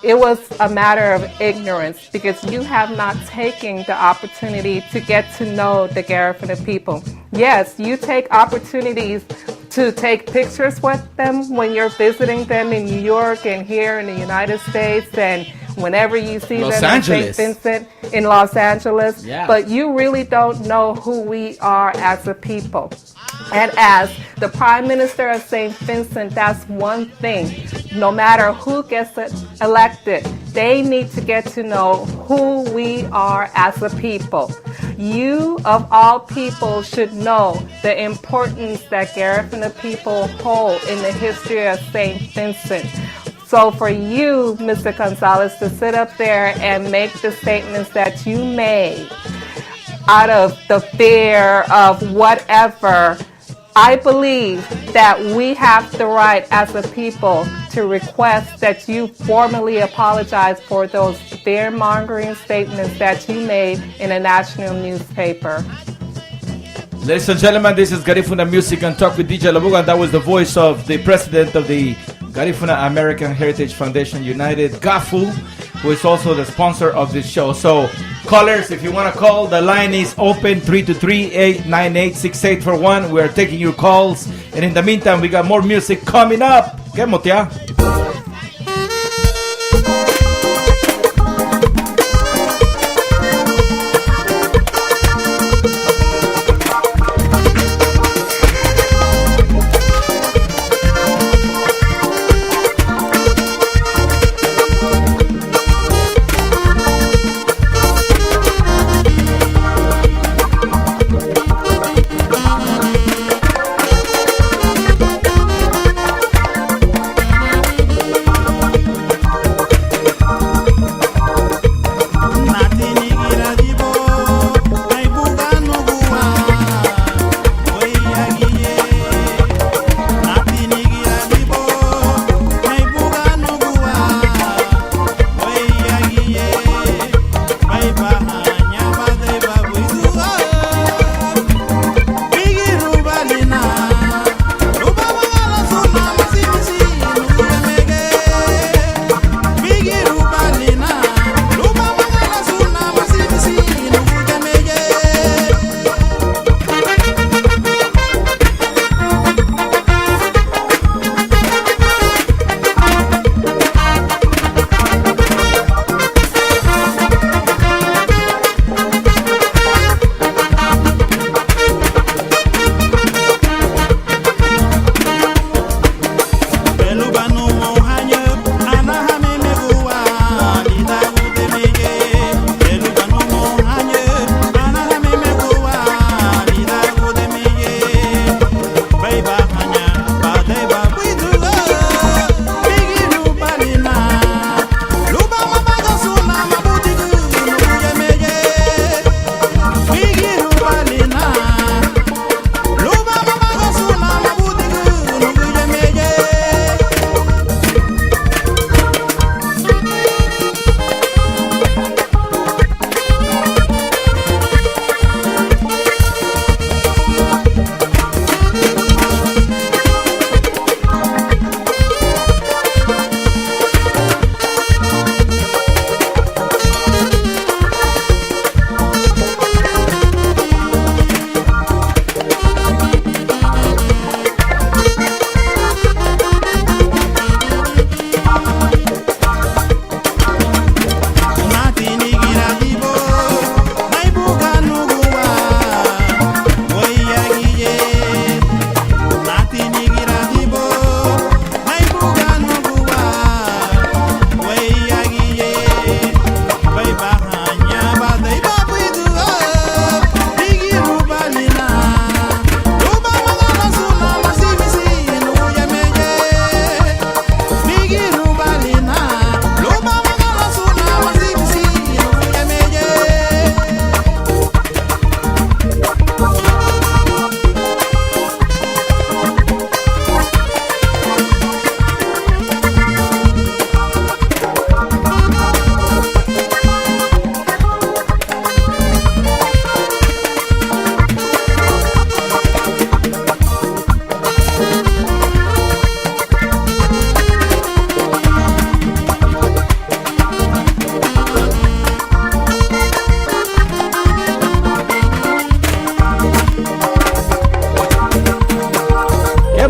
it was a matter of ignorance because you have not taken the opportunity to get to know the Garifuna people. Yes, you take opportunities to take pictures with them when you're visiting them in New York and here in the United States, and whenever you see them in Saint Vincent in Los Angeles. Yeah. But you really don't know who we are as a people. And as the Prime Minister of Saint Vincent, that's one thing. No matter who gets elected, They need to get to know who we are as a people. You, of all people, should know the importance that Garifuna people hold in the history of Saint Vincent. So for you, Mr. Gonzalez, to sit up there and make the statements that you made out of the fear of whatever, I believe that we have the right as a people to request that you formally apologize for those fear-mongering statements that you made in a national newspaper. Ladies and gentlemen, this is Garifuna Music and Talk with DJ Labuga, and that was the voice of the president of the Garifuna American Heritage Foundation United, GAHFU, who is also the sponsor of this show. So, callers, if you want to call, the line is open, 323-898-6841. We are taking your calls. And in the meantime, we got more music coming up. ¿Qué motea?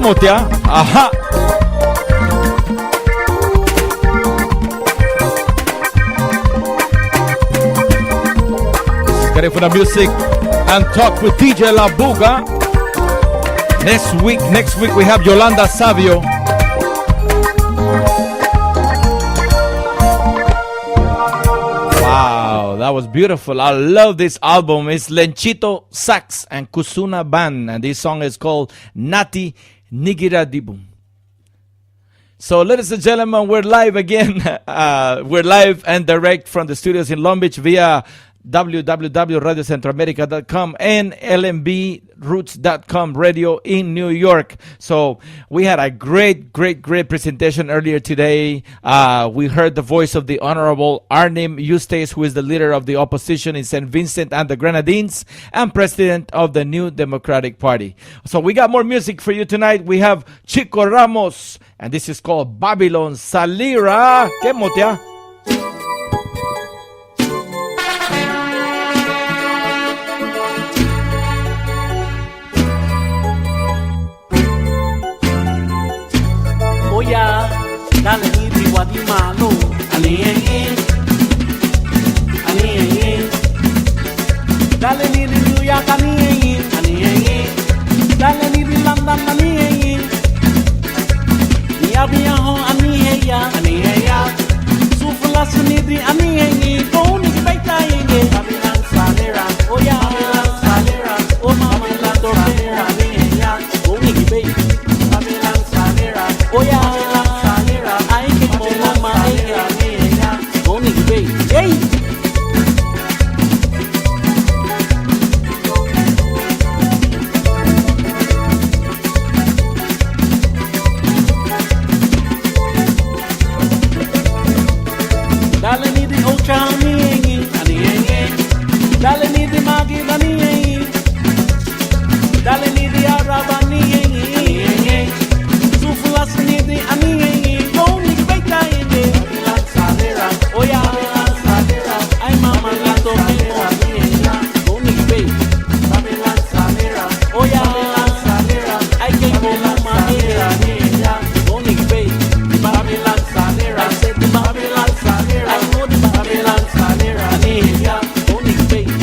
motea. Ajá. Garifuna Music and Talk with DJ Labuga. Next week we have Yolanda Savio. that was beautiful. I love this album. It's Lenchito Sax and Kusuna Band, and this song is called Nati Nigira Dibum. So, ladies and gentlemen, we're live again. We're live and direct from the studios in Long Beach via www.radiocentroamerica.com and lmbroots.com radio in New York. So we had a great presentation earlier today. We heard the voice of the Honorable Arnhim Eustace, who is the leader of the opposition in Saint Vincent and the Grenadines and president of the New Democratic Party. So we got more music for you tonight. We have Chico Ramos, and this is called Babylon Salira. ¿Qué motea? Oya, dale niti wadimalo, aliye, dale niti New York, aliye, dale niti London, aliye, yabiyaho, aliye, sufula sunidi, aliye, koni kibaita yenge, Babylon Salera, oya, Babylon Salera, o mama la torera, aliye, koni kibaita, Babylon Salera, oya. Dale ni di magi dani, dale ni di arabani, sufulas ni di ani, go ni beita inde, Babylon Salera, oya Babylon Salera, ay mama la torera, go ni beita, Babylon Salera, oya Babylon Salera, ay que mama era, go ni beita, Babylon Salera, I said the Babylon Salera, I know the Babylon Salera, go ni beita.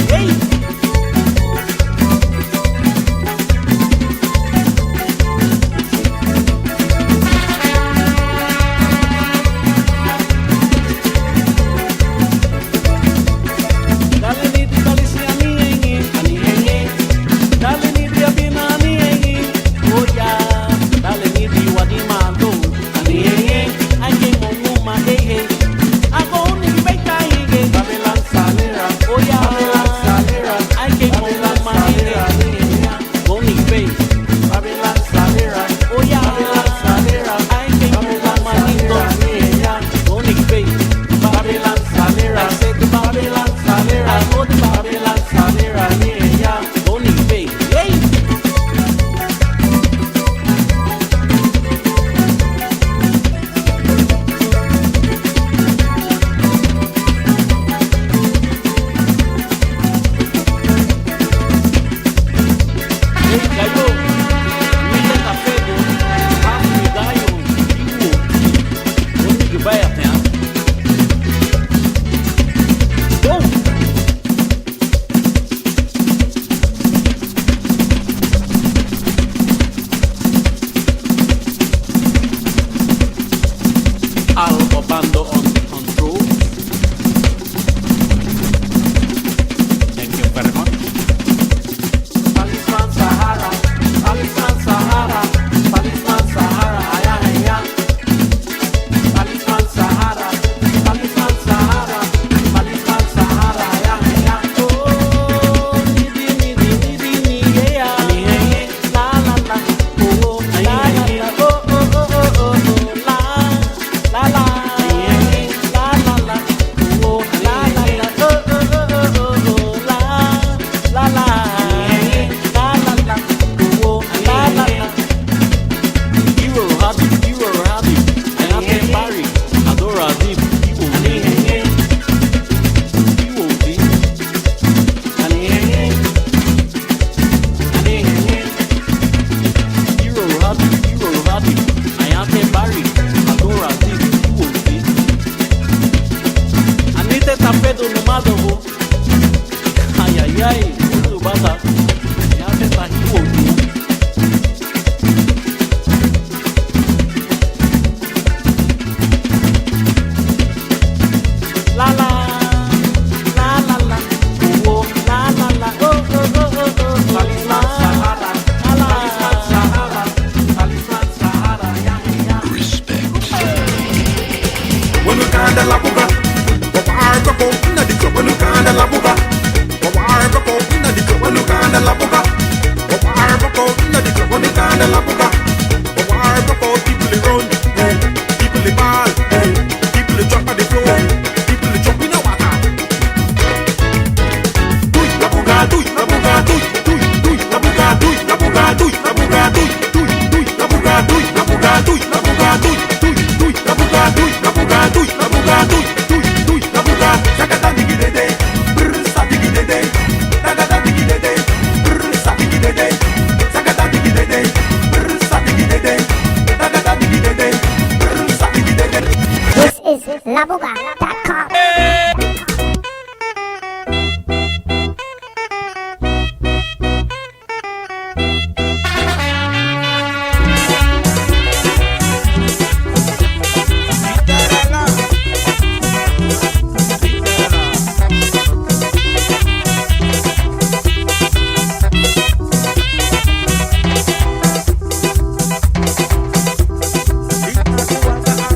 Labuga.com.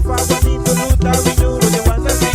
Alpha, we need to loot, we know the one that's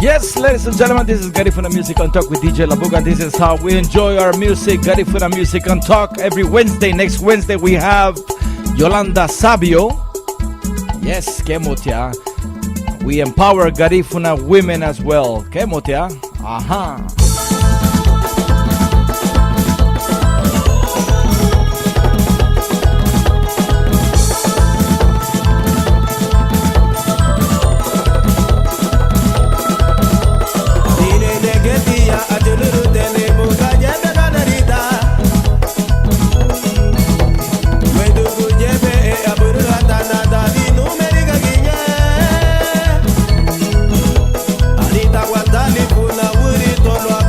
Yes, ladies and gentlemen, this is Garifuna Music on Talk with DJ Labuga. This is how we enjoy our music, Garifuna Music on Talk. Every Wednesday, next Wednesday, we have Yolanda Sabio. Yes, Kemotia. We empower Garifuna women as well. Kemotia. Aha. Alita guardali puna wuri tolo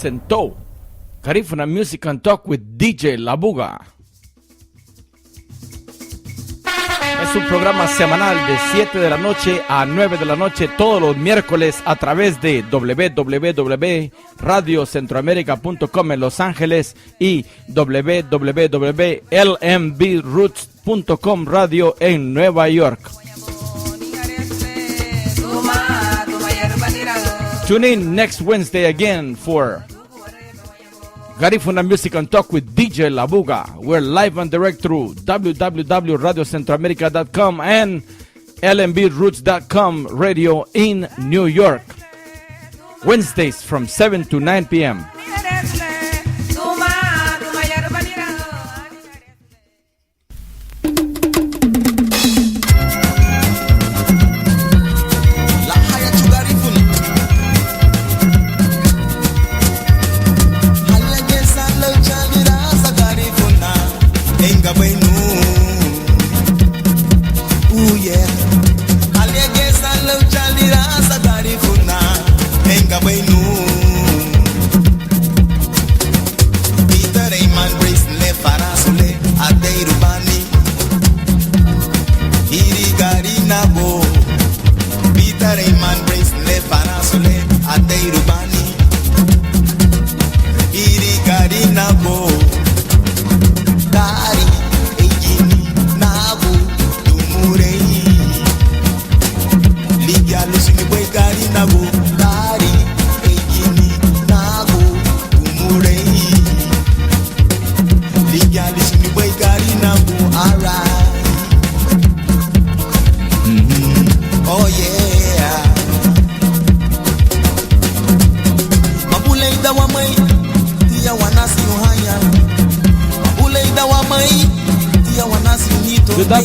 presentó Garifuna Music and Talk with DJ Labuga. Es un programa semanal de 7 de la noche a 9 de la noche todos los miércoles a través de www.radiocentroamerica.com en Los Ángeles y www.lmbroots.com radio en Nueva York. Tune in next Wednesday again for Garifuna Music and Talk with DJ Labuga. We're live and direct through www.radiocentroamerica.com and lmbroots.com radio in New York. Wednesdays from 7 to 9 p.m.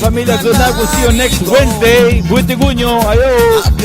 Familia, good night. We'll see you next Wednesday. Buitiguño, adiós.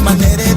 Manera